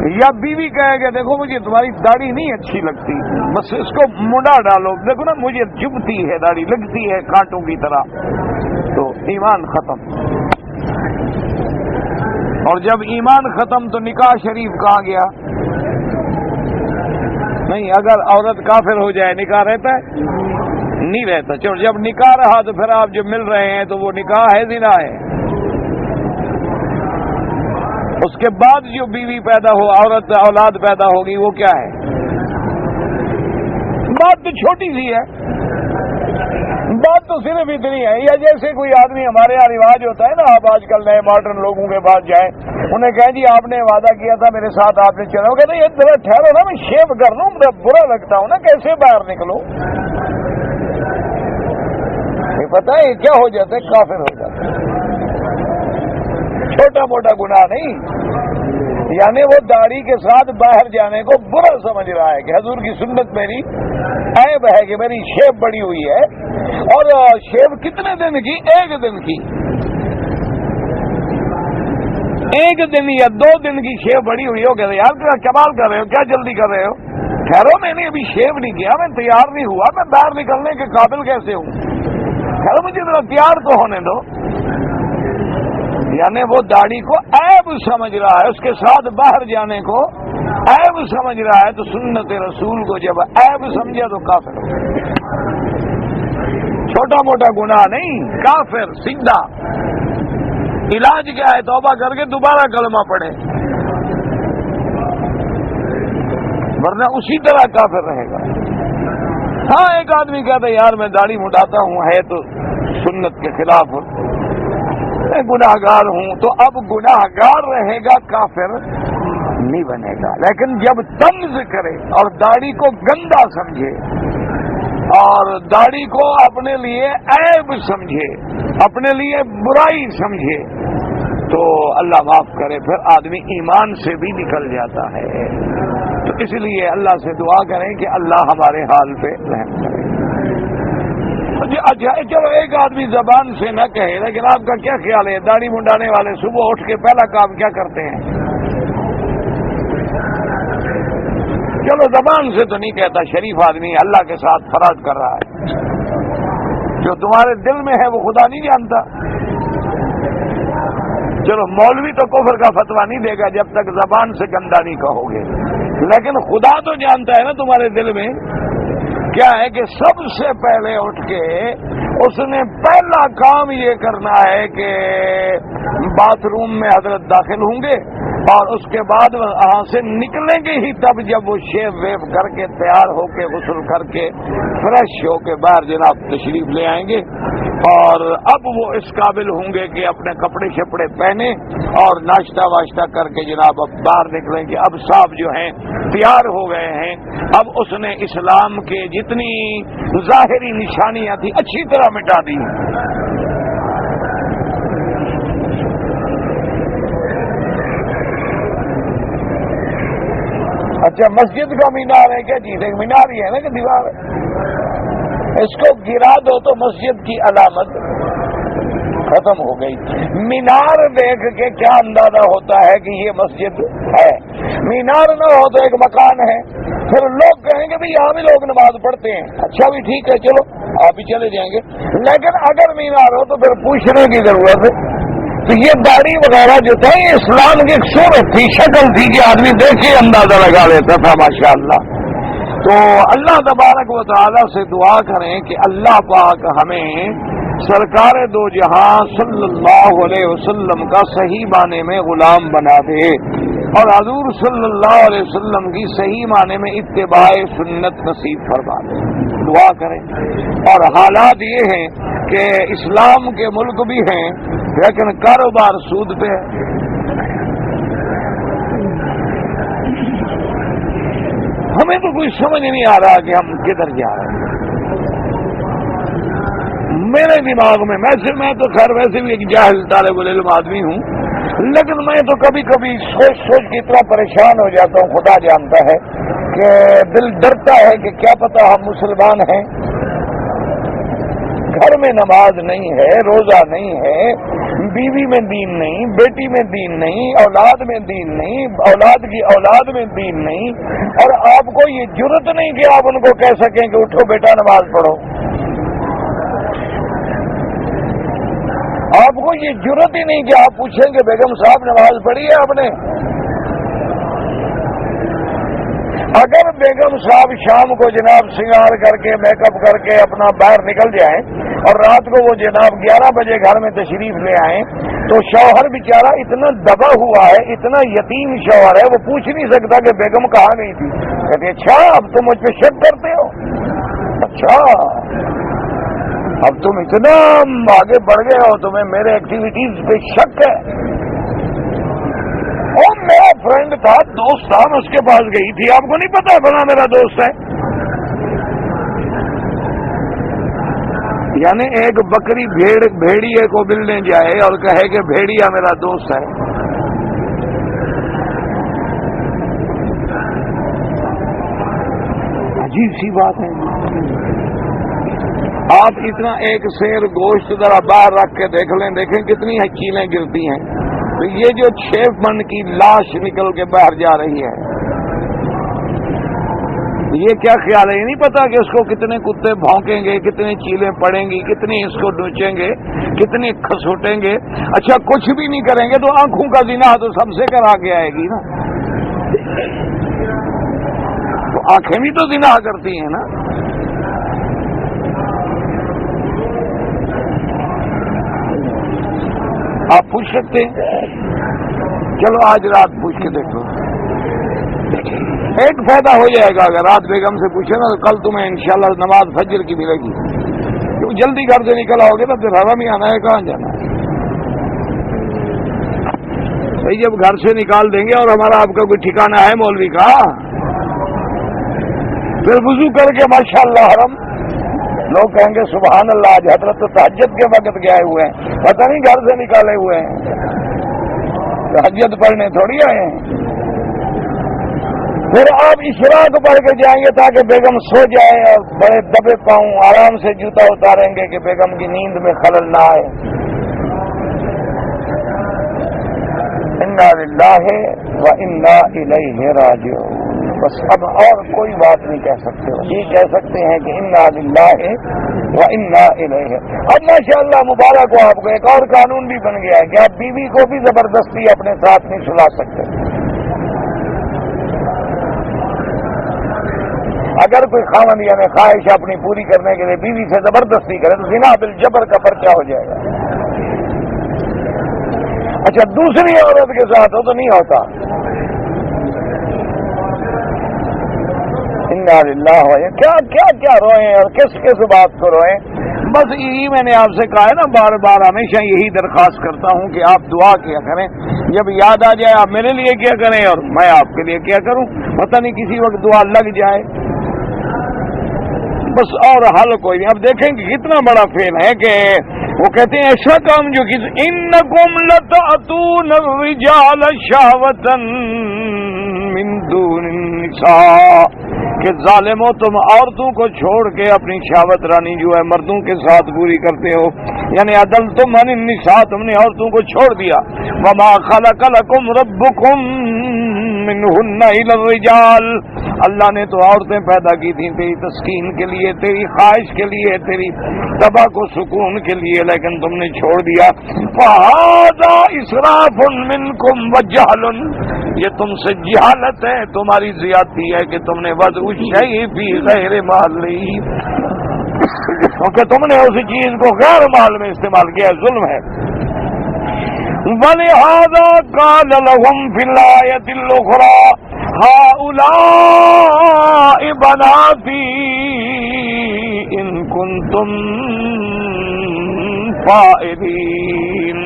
یا بیوی کہے کہ دیکھو مجھے تمہاری داڑھی نہیں اچھی لگتی، بس اس کو منڈا ڈالو، دیکھو نا مجھے چبھتی ہے داڑھی، لگتی ہے کانٹوں کی طرح، تو ایمان ختم۔ اور جب ایمان ختم تو نکاح شریف کہاں گیا؟ نہیں، اگر عورت کافر ہو جائے نکاح رہتا ہے؟ نہیں رہتا۔ چلو جب نکاح رہا تو پھر آپ جو مل رہے ہیں تو وہ نکاح ہے زنا ہے؟ اس کے بعد جو بیوی پیدا ہو، عورت اولاد پیدا ہوگی، وہ کیا ہے؟ بات تو چھوٹی سی ہے، بات تو صرف اتنی ہے۔ یا جیسے کوئی آدمی، ہمارے یہاں رواج ہوتا ہے نا، آپ آج کل نئے ماڈرن لوگوں کے پاس جائیں، انہیں کہیں جی آپ نے وعدہ کیا تھا میرے ساتھ، آپ نے چلا، وہ کہتے ہیں یہ ذرا ٹھہرو نا، میں شیو کر لوں، مجھے برا لگتا ہوں نا، کیسے باہر نکلوں؟ یہ پتہ ہے کیا ہو جاتا ہے؟ کافر ہو جاتا ہے۔ چھوٹا موٹا گناہ نہیں، یعنی وہ داڑھی کے ساتھ باہر جانے کو برا سمجھ رہا ہے کہ حضور کی سنت میری عیب ہے کہ میری شیب بڑی ہوئی ہے۔ اور شیب کتنے دن کی؟ ایک دن کی، ایک دن یا 2 دن کی شیب بڑی ہوئی ہو، کہتے یار کیا کمال کر رہے ہو، کیا جلدی کر رہے ہو؟ ٹھہرو، میں نے ابھی شیب نہیں کیا، میں تیار نہیں ہوا، میں باہر نکلنے کے قابل کیسے ہوں؟ ٹھہرو، مجھے ذرا تیار تو ہونے دو۔ یعنی وہ داڑھی کو عیب سمجھ رہا ہے، اس کے ساتھ باہر جانے کو عیب سمجھ رہا ہے، تو سنت رسول کو جب عیب سمجھا تو کافر ہو۔ چھوٹا موٹا گناہ نہیں، کافر سیدھا۔ علاج کیا ہے؟ توبہ کر کے دوبارہ کلمہ پڑھے، ورنہ اسی طرح کافر رہے گا۔ ہاں ایک آدمی کہتا ہے یار میں داڑھی مڈاتا ہوں، ہے تو سنت کے خلاف، میں گناہ گار ہوں، تو اب گناہ گار رہے گا، کافر نہیں بنے گا۔ لیکن جب طنز کرے اور داڑھی کو گندا سمجھے اور داڑھی کو اپنے لیے عیب سمجھے، اپنے لیے برائی سمجھے، تو اللہ معاف کرے پھر آدمی ایمان سے بھی نکل جاتا ہے۔ تو اس لیے اللہ سے دعا کریں کہ اللہ ہمارے حال پہ رحم کرے۔ اچھا چلو ایک آدمی زبان سے نہ کہے، لیکن آپ کا کیا خیال ہے داڑھی منڈانے والے صبح اٹھ کے پہلا کام کیا کرتے ہیں؟ چلو زبان سے تو نہیں کہتا، شریف آدمی اللہ کے ساتھ فرض کر رہا ہے، جو تمہارے دل میں ہے وہ خدا نہیں جانتا۔ چلو مولوی تو کفر کا فتویٰ نہیں دے گا جب تک زبان سے گندا نہیں کہو گے، لیکن خدا تو جانتا ہے نا تمہارے دل میں کیا ہے۔ کہ سب سے پہلے اٹھ کے اس نے پہلا کام یہ کرنا ہے کہ باتھ روم میں حضرت داخل ہوں گے، اور اس کے بعد وہاں سے نکلیں گے ہی تب جب وہ شیو ویو کر کے تیار ہو کے غسل کر کے فریش ہو کے باہر جناب تشریف لے آئیں گے، اور اب وہ اس قابل ہوں گے کہ اپنے کپڑے شپڑے پہنے اور ناشتہ واشتہ کر کے جناب اب باہر نکلیں گے۔ اب صاحب جو ہیں تیار ہو گئے ہیں، اب اس نے اسلام کے جتنی ظاہری نشانیاں تھی اچھی طرح مٹا دی۔ اچھا مسجد کا مینار ہے کیا چیز؟ ایک مینار ہی ہے نا کہ دیوار ہے، اس کو گرا دو تو مسجد کی علامت ختم ہو گئی۔ مینار دیکھ کے کیا اندازہ ہوتا ہے کہ یہ مسجد ہے؟ مینار نہ ہو تو ایک مکان ہے، پھر لوگ کہیں گے بھی یہاں بھی لوگ نماز پڑھتے ہیں، اچھا بھی ٹھیک ہے چلو آپ بھی چلے جائیں گے، لیکن اگر مینار ہو تو پھر پوچھنے کی ضرورت ہے۔ تو یہ داڑھی وغیرہ جو تھا یہ اسلام کی ایک صورت تھی، شکل تھی کہ آدمی دیکھ کے اندازہ لگا لیتا تھا ماشاءاللہ۔ تو اللہ تبارک و تعالی سے دعا کریں کہ اللہ پاک ہمیں سرکار دو جہاں صلی اللہ علیہ وسلم کا صحیح معنی میں غلام بنا دے، اور حضور صلی اللہ علیہ وسلم کی صحیح معنی میں اتباع سنت نصیب فرما دے، دعا کریں۔ اور حالات یہ ہیں کہ اسلام کے ملک بھی ہیں لیکن کاروبار سود پہ ہے۔ ہمیں تو کوئی سمجھ نہیں آ رہا کہ ہم کدھر جا رہے ہیں۔ میرے دماغ میں میں تو خیر ویسے بھی ایک جاہل طالب العلم آدمی ہوں، لیکن میں تو کبھی کبھی سوچ کے اتنا پریشان ہو جاتا ہوں، خدا جانتا ہے کہ دل ڈرتا ہے کہ کیا پتہ ہم مسلمان ہیں گھر میں نماز نہیں ہے، روزہ نہیں ہے، بیوی میں دین نہیں، بیٹی میں دین نہیں، اولاد میں دین نہیں، اولاد کی اولاد میں دین نہیں، اور آپ کو یہ جرت نہیں کہ آپ ان کو کہہ سکیں کہ اٹھو بیٹا نماز پڑھو. آپ کو یہ جرت ہی نہیں کہ آپ پوچھیں کہ بیگم صاحب نماز پڑھی ہے آپ نے. اگر بیگم صاحب شام کو جناب سنگار کر کے میک اپ کر کے اپنا باہر نکل جائیں اور رات کو وہ جناب 11 بجے گھر میں تشریف لے آئیں تو شوہر بیچارہ اتنا دبا ہوا ہے، اتنا یتیم شوہر ہے، وہ پوچھ نہیں سکتا کہ بیگم کہاں گئی تھی. کہتے اچھا اب تم مجھ پہ شک کرتے ہو، اچھا اب تم اتنا آگے بڑھ گئے ہو، تمہیں میرے ایکٹیویٹیز پہ شک ہے. اور میرا فرینڈ تھا، دوست تھا، میں اس کے پاس گئی تھی، آپ کو نہیں پتا بنا میرا دوست ہے. یعنی ایک بکری بھیڑیے کو ملنے جائے اور کہے کہ بھیڑیا میرا دوست ہے. عجیب سی بات ہے. آپ اتنا ایک سیر گوشت ذرا باہر رکھ کے دیکھ لیں، دیکھیں کتنی چیلیں گرتی ہیں. تو یہ جو 6 من کی لاش نکل کے باہر جا رہی ہے، یہ کیا خیال ہے؟ یہ نہیں پتا کہ اس کو کتنے کتے بھونکیں گے، کتنی چیلیں پڑیں گی، کتنی اس کو ڈوچیں گے، کتنی کھسوٹیں گے. اچھا کچھ بھی نہیں کریں گے تو آنکھوں کا زنا تو سب سے کرا کے آئے گی نا. تو آنکھیں بھی تو زنا کرتی ہیں نا. آپ پوچھ سکتے ہیں، چلو آج رات پوچھ کے دیکھو. ایک فائدہ ہو جائے گا، اگر رات بیگم سے پوچھے نا تو کل تمہیں انشاءاللہ نماز فجر کی ملے گی. کیوں جلدی گھر سے نکل آؤ گے نا پھر حرم ہی آنا ہے، کہاں جانا ہے. بھائی جب گھر سے نکال دیں گے اور ہمارا آپ کا کوئی ٹھکانہ ہے مولوی کا، پھر وضو کر کے ماشاءاللہ حرم. لوگ کہیں گے سبحان اللہ، آج حضرت تو تہجد کے وقت گئے ہوئے ہیں، پتہ نہیں گھر سے نکالے ہوئے ہیں، تہجد پڑھنے تھوڑی آئے ہیں. پھر آپ اشراق پڑھ کے جائیں گے تاکہ بیگم سو جائے اور بڑے دبے پاؤں آرام سے جوتا اتاریں گے کہ بیگم کی نیند میں خلل نہ آئے. انا للہ و انا الیہ راجعون. بس اب اور کوئی بات نہیں کہہ سکتے، یہ کہہ سکتے ہیں کہ انا للہ و انا الیہ. اب ماشاءاللہ مبارک ہو آپ کو، ایک اور قانون بھی بن گیا ہے کہ آپ بیوی کو بھی زبردستی اپنے ساتھ نہیں سلا سکتے. اگر کوئی خاوند یعنی خواہش اپنی پوری کرنے کے لیے بیوی سے زبردستی کرے تو زنا بالجبر کا پرچہ ہو جائے گا. اچھا دوسری عورت کے ساتھ ہو تو نہیں ہوتا. انا للہ و کیا کیا کیا روئیں اور کس کس بات کو روئیں. بس یہی میں نے آپ سے کہا ہے نا، بار بار ہمیشہ یہی درخواست کرتا ہوں کہ آپ دعا کیا کریں. جب یاد آ جائے آپ میرے لیے کیا کریں اور میں آپ کے لیے کیا کروں. پتہ نہیں کسی وقت دعا لگ جائے بس، اور حل کوئی نہیں. اب دیکھیں کہ کتنا بڑا فیل ہے کہ وہ کہتے ہیں ایسا کام جو کہ انکم لتأتون الرجال شہوۃ من دون النساء، کہ ظالمو تم عورتوں کو چھوڑ کے اپنی شہوت رانی جو ہے مردوں کے ساتھ پوری کرتے ہو. یعنی عدل تم عن النساء، تم نے عورتوں کو چھوڑ دیا. وما خلق لکم ربکم منہن الی الرجال، اللہ نے تو عورتیں پیدا کی تھیں تیری تسکین کے لیے، تیری خواہش کے لیے، تیری طبع کو سکون کے لیے، لیکن تم نے چھوڑ دیا. فہذا اسراف منکم وجہل، یہ تم سے جہالت ہے، تمہاری زیادتی ہے کہ تم نے وضع الشیء فی غیر محلہ، کیونکہ تم نے اس چیز کو غیر محل میں استعمال کیا، ظلم ہے. وَلِهَذَا قَالَ لَهُمْ فِي الْآيَةِ الْأُخْرَى هَؤُلَاءِ بَنَاتِي إِن كُنتُمْ فَاعِلِينَ.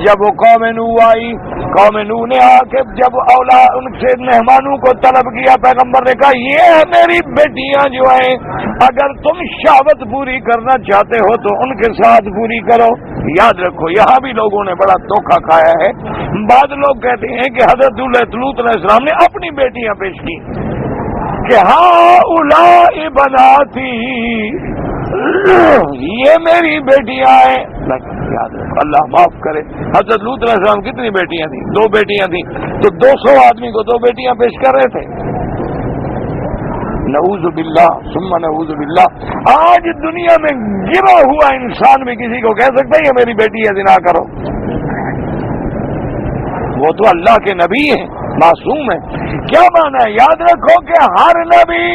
جب قوم نوح آئی، قوم نوح نے آ کے جب ان سے مہمانوں کو طلب کیا، پیغمبر نے کہا یہ ہے میری بیٹیاں جو ہیں، اگر تم شہوت پوری کرنا چاہتے ہو تو ان کے ساتھ پوری کرو. یاد رکھو یہاں بھی لوگوں نے بڑا دھوکہ کھایا ہے. بعض لوگ کہتے ہیں کہ حضرت لوط علیہ السلام نے اپنی بیٹیاں پیش کی کہ ہؤلاء بناتی، یہ میری بیٹیاں ہیں. یاد رکھو اللہ معاف کرے. حضرت لوط علیہ السلام کتنی بیٹیاں تھیں؟ 2 بیٹیاں تھیں. تو 200 آدمی کو 2 بیٹیاں پیش کر رہے تھے. نعوذ باللہ ثم نعوذ باللہ. آج دنیا میں گرا ہوا انسان بھی کسی کو کہہ سکتا ہے یہ میری بیٹی ہے زنا کرو. وہ تو اللہ کے نبی ہیں, معصوم ہیں. کیا مانا ہے؟ یاد رکھو کہ ہر نبی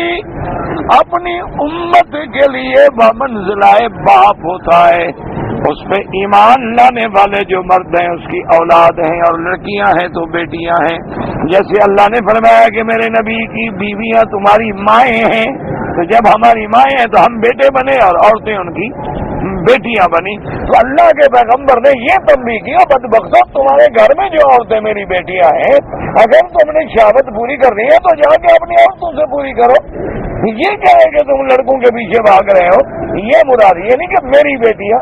اپنی امت کے لیے بمنزلہ باپ ہوتا ہے. اس پہ ایمان لانے والے جو مرد ہیں اس کی اولاد ہیں, اور لڑکیاں ہیں تو بیٹیاں ہیں. جیسے اللہ نے فرمایا کہ میرے نبی کی بیویاں تمہاری مائیں ہیں, تو جب ہماری مائیں ہیں تو ہم بیٹے بنے اور عورتیں ان کی بیٹیاں بنی. تو اللہ کے پیغمبر نے یہ تنبیہ کیا, بدبختو تمہارے گھر میں جو عورتیں میری بیٹیاں ہیں, اگر تم نے شہوت پوری کرنی ہے تو جا کے اپنی عورتوں سے پوری کرو. یہ کیا ہے کہ تم لڑکوں کے پیچھے بھاگ رہے ہو؟ یہ مراد یہ نہیں کہ میری بیٹیاں,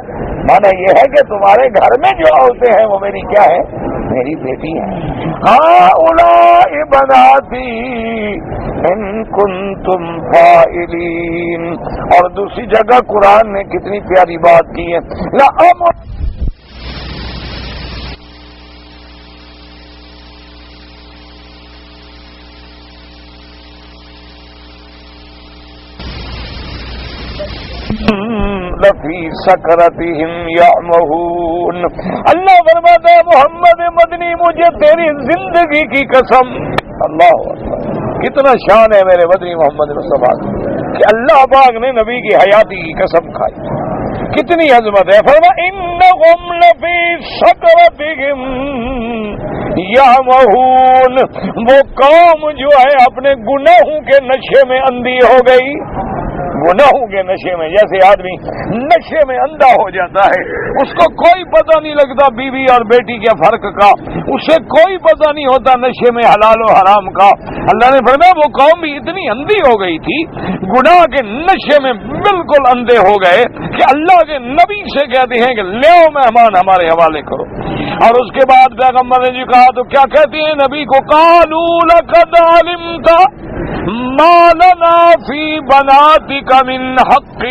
مانا یہ ہے کہ تمہارے گھر میں جو عورتیں ہیں وہ میری کیا ہے؟ میری بیٹی ہے. ہؤلاء بناتی ان کنتم فاعلین. اور دوسری جگہ قرآن نے کتنی پیاری بات کی ہے, لفی سکرتہم یعمہون. اللہ فرماتا ہے محمد مدنی مجھے تیری زندگی کی قسم. اللہ اکبر, کتنا شان ہے میرے مدنی محمد مصطفیٰ کہ اللہ پاک نے نبی کی حیاتی کی قسم کھائی. کتنی عظمت ہے. فرما انہم لفی سکرتہم یعمہون. وہ قوم جو ہے اپنے گناہوں کے نشے میں اندھی ہو گئی. گناہوں کے نشے میں, جیسے آدمی نشے میں اندھا ہو جاتا ہے, اس کو کوئی پتہ نہیں لگتا بیوی اور بیٹی کے فرق کا, اسے کوئی پتہ نہیں ہوتا نشے میں حلال و حرام کا. اللہ نے فرمایا وہ قوم بھی اتنی اندھی ہو گئی تھی, گناہ کے نشے میں بالکل اندھے ہو گئے کہ اللہ کے نبی سے کہتے ہیں کہ لے آؤ مہمان ہمارے حوالے کرو. اور اس کے بعد پیغمبر نے جی کہا تو کیا کہتے ہیں نبی کو؟ قالوا لقد علمت ما لنا فی بناتک من حق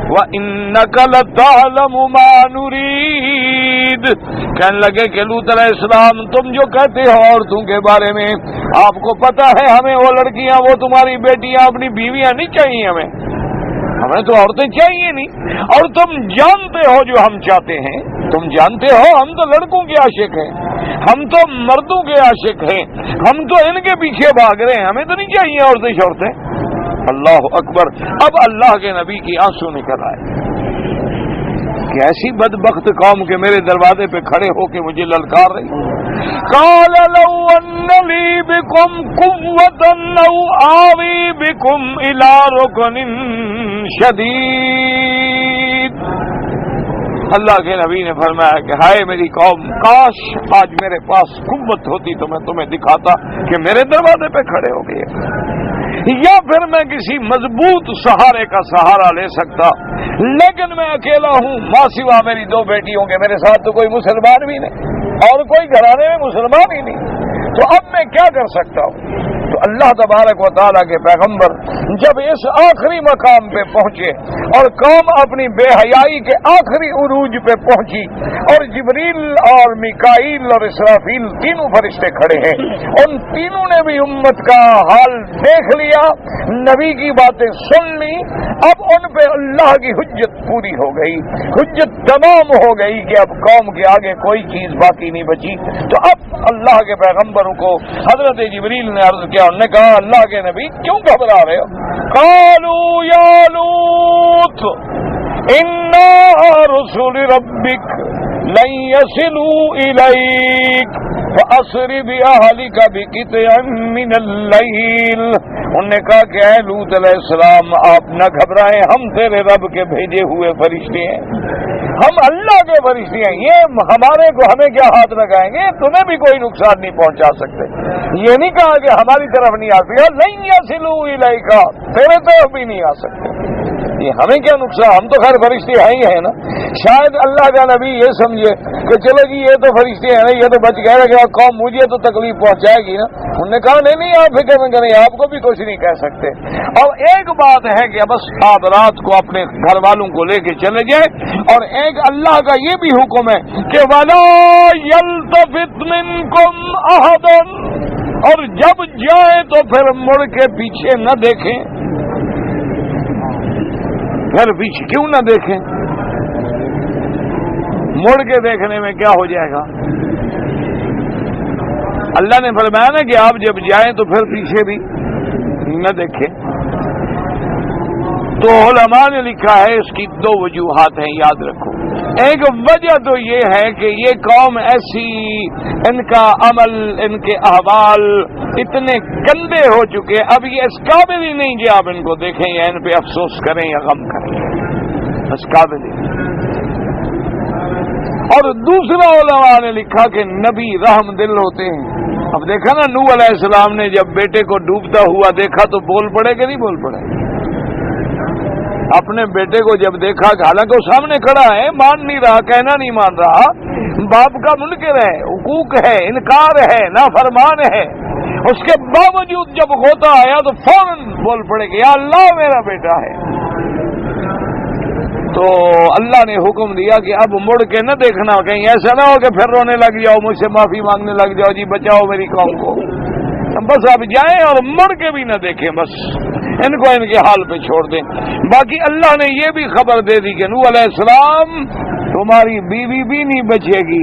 وانک لتعلم ما نرید. کہنے لگے کہ لوط علیہ السلام تم جو کہتے ہو عورتوں کے بارے میں, آپ کو پتا ہے ہمیں وہ لڑکیاں, وہ تمہاری بیٹیاں اپنی بیویاں نہیں چاہیے, ہمیں تو عورتیں چاہیے نہیں. اور تم جانتے ہو جو ہم چاہتے ہیں, تم جانتے ہو ہم تو لڑکوں کے عاشق ہیں, ہم تو مردوں کے عاشق ہیں, ہم تو ان کے پیچھے بھاگ رہے ہیں, ہمیں تو نہیں چاہیے عورتیں شورتیں. اللہ اکبر. اب اللہ کے نبی کی آنسو نکل آئے کہ ایسی بدبخت قوم کے میرے دروازے پہ کھڑے ہو کے مجھے للکار رہی. قال لو ان لی بکم قوة او آوی بکم الى رکن شدید. اللہ کے نبی نے فرمایا کہ ہائے میری قوم, کاش آج میرے پاس قوت ہوتی تو میں تمہیں دکھاتا کہ میرے دروازے پہ کھڑے ہو گئے, یا پھر میں کسی مضبوط سہارے کا سہارا لے سکتا, لیکن میں اکیلا ہوں, ماں سوا میری 2 بیٹیوں کے, میرے ساتھ تو کوئی مسلمان بھی نہیں اور کوئی گھرانے میں مسلمان ہی نہیں, تو اب میں کیا کر سکتا ہوں. تو اللہ تبارک و تعالیٰ کے پیغمبر جب اس آخری مقام پہ پہنچے اور قوم اپنی بے حیائی کے آخری عروج پہ پہنچی, اور جبریل اور میکائیل اور اسرافیل تینوں فرشتے کھڑے ہیں, ان تینوں نے بھی امت کا حال دیکھ لیا, نبی کی باتیں سن لی, اب ان پہ اللہ کی حجت پوری ہو گئی, حجت تمام ہو گئی کہ اب قوم کے آگے کوئی چیز باقی نہیں بچی. تو اب اللہ کے پیغمبروں کو حضرت جبریل نے عرض کیا, انہوں نے کہا اللہ کے نبی کیوں گھبرا رہے ہو؟ قالوا یا لوط انا رسول ربک لن يصلوا الیک فاسر باہلک بقطع من اللیل. انہوں نے کہا کہ اے لوط علیہ السلام آپ نہ گھبرائیں, ہم تیرے رب کے بھیجے ہوئے فرشتے ہیں, ہم اللہ کے فرشتے ہیں, یہ ہمارے کو ہمیں کیا ہاتھ لگائیں گے, تمہیں بھی کوئی نقصان نہیں پہنچا سکتے. یہ نہیں کہا کہ ہماری طرف نہیں آ سکتے, نہیں یصلوا الیک, تیرے طرف بھی نہیں آ سکتے. یہ ہمیں کیا نقصان، ہم تو خیر فرشتے ہیں ہی ہیں نا. شاید اللہ کا نبی یہ سمجھے کہ چلو جی یہ تو فرشتے ہیں نا، یہ تو بچ گئے کہ قوم مجھے تو تکلیف پہنچائے گی نا. انہوں نے کہا نہیں آپ فکر میں کریں، آپ کو بھی کچھ نہیں کہہ سکتے. اور ایک بات ہے کہ بس آپ رات کو اپنے گھر والوں کو لے کے چلے جائیں، اور ایک اللہ کا یہ بھی حکم ہے کہ وَلَا يَلْتَفِتْ مِنْكُمْ أَحَدٌ، اور جب جائیں تو پھر مڑ کے پیچھے نہ دیکھیں. پھر پیچھے کیوں نہ دیکھیں؟ مڑ کے دیکھنے میں کیا ہو جائے گا؟ اللہ نے فرمایا نا کہ آپ جب جائیں تو پھر پیچھے بھی نہ دیکھیں. تو علماء نے لکھا ہے اس کی دو وجوہات ہیں، یاد رکھو. ایک وجہ تو یہ ہے کہ یہ قوم ایسی، ان کا عمل، ان کے احوال اتنے گندے ہو چکے، اب یہ اس قابل ہی نہیں کہ آپ ان کو دیکھیں یا ان پہ افسوس کریں یا غم کریں، اس قابل ہی. اور دوسرا علماء نے لکھا کہ نبی رحم دل ہوتے ہیں. اب دیکھا نا نوح علیہ السلام نے جب بیٹے کو ڈوبتا ہوا دیکھا تو بول پڑے کہ نہیں بول پڑے؟ اپنے بیٹے کو جب دیکھا کہ حالانکہ وہ سامنے کھڑا ہے، مان نہیں رہا، کہنا نہیں مان رہا، باپ کا منکر ہے، حقوق ہے، انکار ہے، نافرمان ہے، اس کے باوجود جب غوطہ آیا تو فوراً بول پڑے کہ یا اللہ میرا بیٹا ہے. تو اللہ نے حکم دیا کہ اب مڑ کے نہ دیکھنا، کہیں ایسا نہ ہو کہ پھر رونے لگ جاؤ، مجھ سے معافی مانگنے لگ جاؤ، جی بچاؤ میری قوم کو. بس اب جائیں اور مڑ کے بھی نہ دیکھیں، بس ان کو ان کے حال پہ چھوڑ دیں. باقی اللہ نے یہ بھی خبر دے دی کہ نوح علیہ السلام تمہاری بیوی بھی نہیں بچے گی،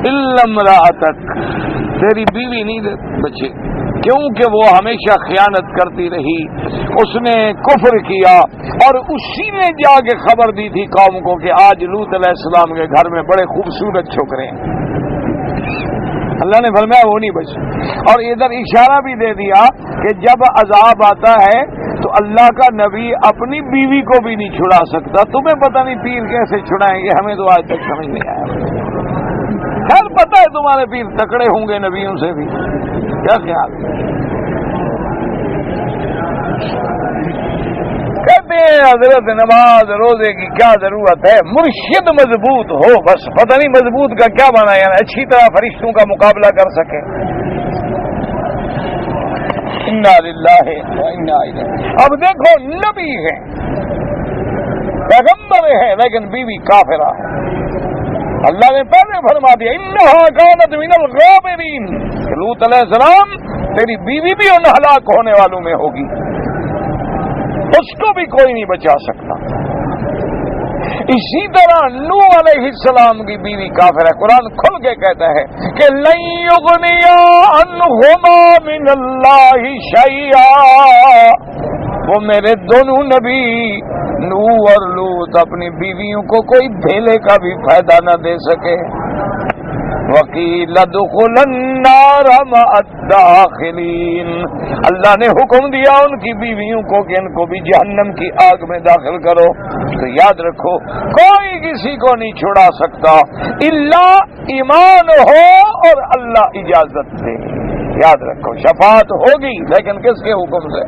الا امرأتک، تیری بیوی نہیں بچے گی. کیونکہ وہ ہمیشہ خیانت کرتی رہی، اس نے کفر کیا، اور اسی نے جا کے خبر دی تھی قوم کو کہ آج لوط علیہ السلام کے گھر میں بڑے خوبصورت چھوکرے ہیں. اللہ نے فرمایا وہ نہیں بچے. اور ادھر اشارہ بھی دے دیا کہ جب عذاب آتا ہے تو اللہ کا نبی اپنی بیوی کو بھی نہیں چھڑا سکتا. تمہیں پتہ نہیں پیر کیسے چھڑائیں گے، ہمیں تو آج تک سمجھ نہیں آیا. خیر پتہ ہے تمہارے پیر تکڑے ہوں گے نبیوں سے بھی، کیا خیال؟ کہتے ہیں حضرت نماز روزے کی کیا ضرورت ہے، مرشد مضبوط ہو بس. پتہ نہیں مضبوط کا کیا بنا، یعنی اچھی طرح فرشتوں کا مقابلہ کر سکے. انا للہ و انا الیہ. اب دیکھو نبی ہے، پیغمبر ہے، لیکن بیوی کافرہ ہے. اللہ نے پہلے فرما دیا انہا کانت من الغابرین، لوط علیہ السلام تیری بیوی بھی ان ہلاک ہونے والوں میں ہوگی، اس کو بھی کوئی نہیں بچا سکتا. اسی طرح نوح علیہ السلام کی بیوی کافر ہے. قرآن کھل کے کہتا ہے کہ لن یغنیا عنہما من اللہ شیئا، وہ میرے دونوں نبی نوح اور لوط اپنی بیویوں کو کوئی بھیلے کا بھی فائدہ نہ دے سکے. وَقِيلَ ادْخُلُوا النَّارَ مَعَ الدَّاخِلِينَ، اللہ نے حکم دیا ان کی بیویوں کو کہ ان کو بھی جہنم کی آگ میں داخل کرو. تو یاد رکھو کوئی کسی کو نہیں چھڑا سکتا الا ایمان ہو اور اللہ اجازت دے. یاد رکھو شفاعت ہوگی لیکن کس کے حکم سے؟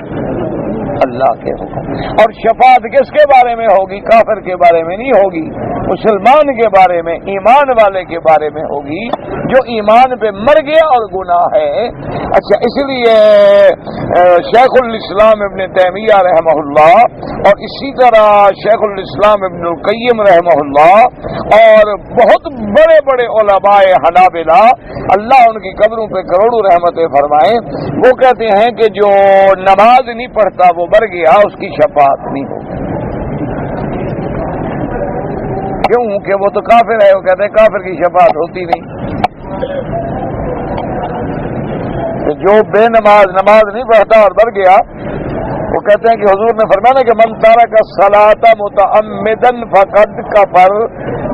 اللہ کے حکم. اور شفاعت کس کے بارے میں ہوگی؟ کافر کے بارے میں نہیں ہوگی، مسلمان کے بارے میں، ایمان والے کے بارے میں ہوگی جو ایمان پہ مر گیا اور گناہ ہے. اچھا، اس لیے شیخ الاسلام ابن تیمیہ رحمہ اللہ اور اسی طرح شیخ الاسلام ابن القیم رحمہ اللہ اور بہت بڑے بڑے علماء حنابلہ، اللہ ان کی قبروں پہ کروڑوں رحمتیں فرمائیں، وہ کہتے ہیں کہ جو نماز نہیں پڑھتا وہ مر گیا، اس کی شفاعت نہیں ہوگی. کیوں کہ وہ تو کافر ہے. وہ کہتے ہیں کافر کی شفاعت ہوتی نہیں. جو بے نماز نہیں پڑھتا اور مر گیا، وہ کہتے ہیں کہ حضور نے فرمایا کہ من ترک الصلاۃ متعمدا فقد کفر،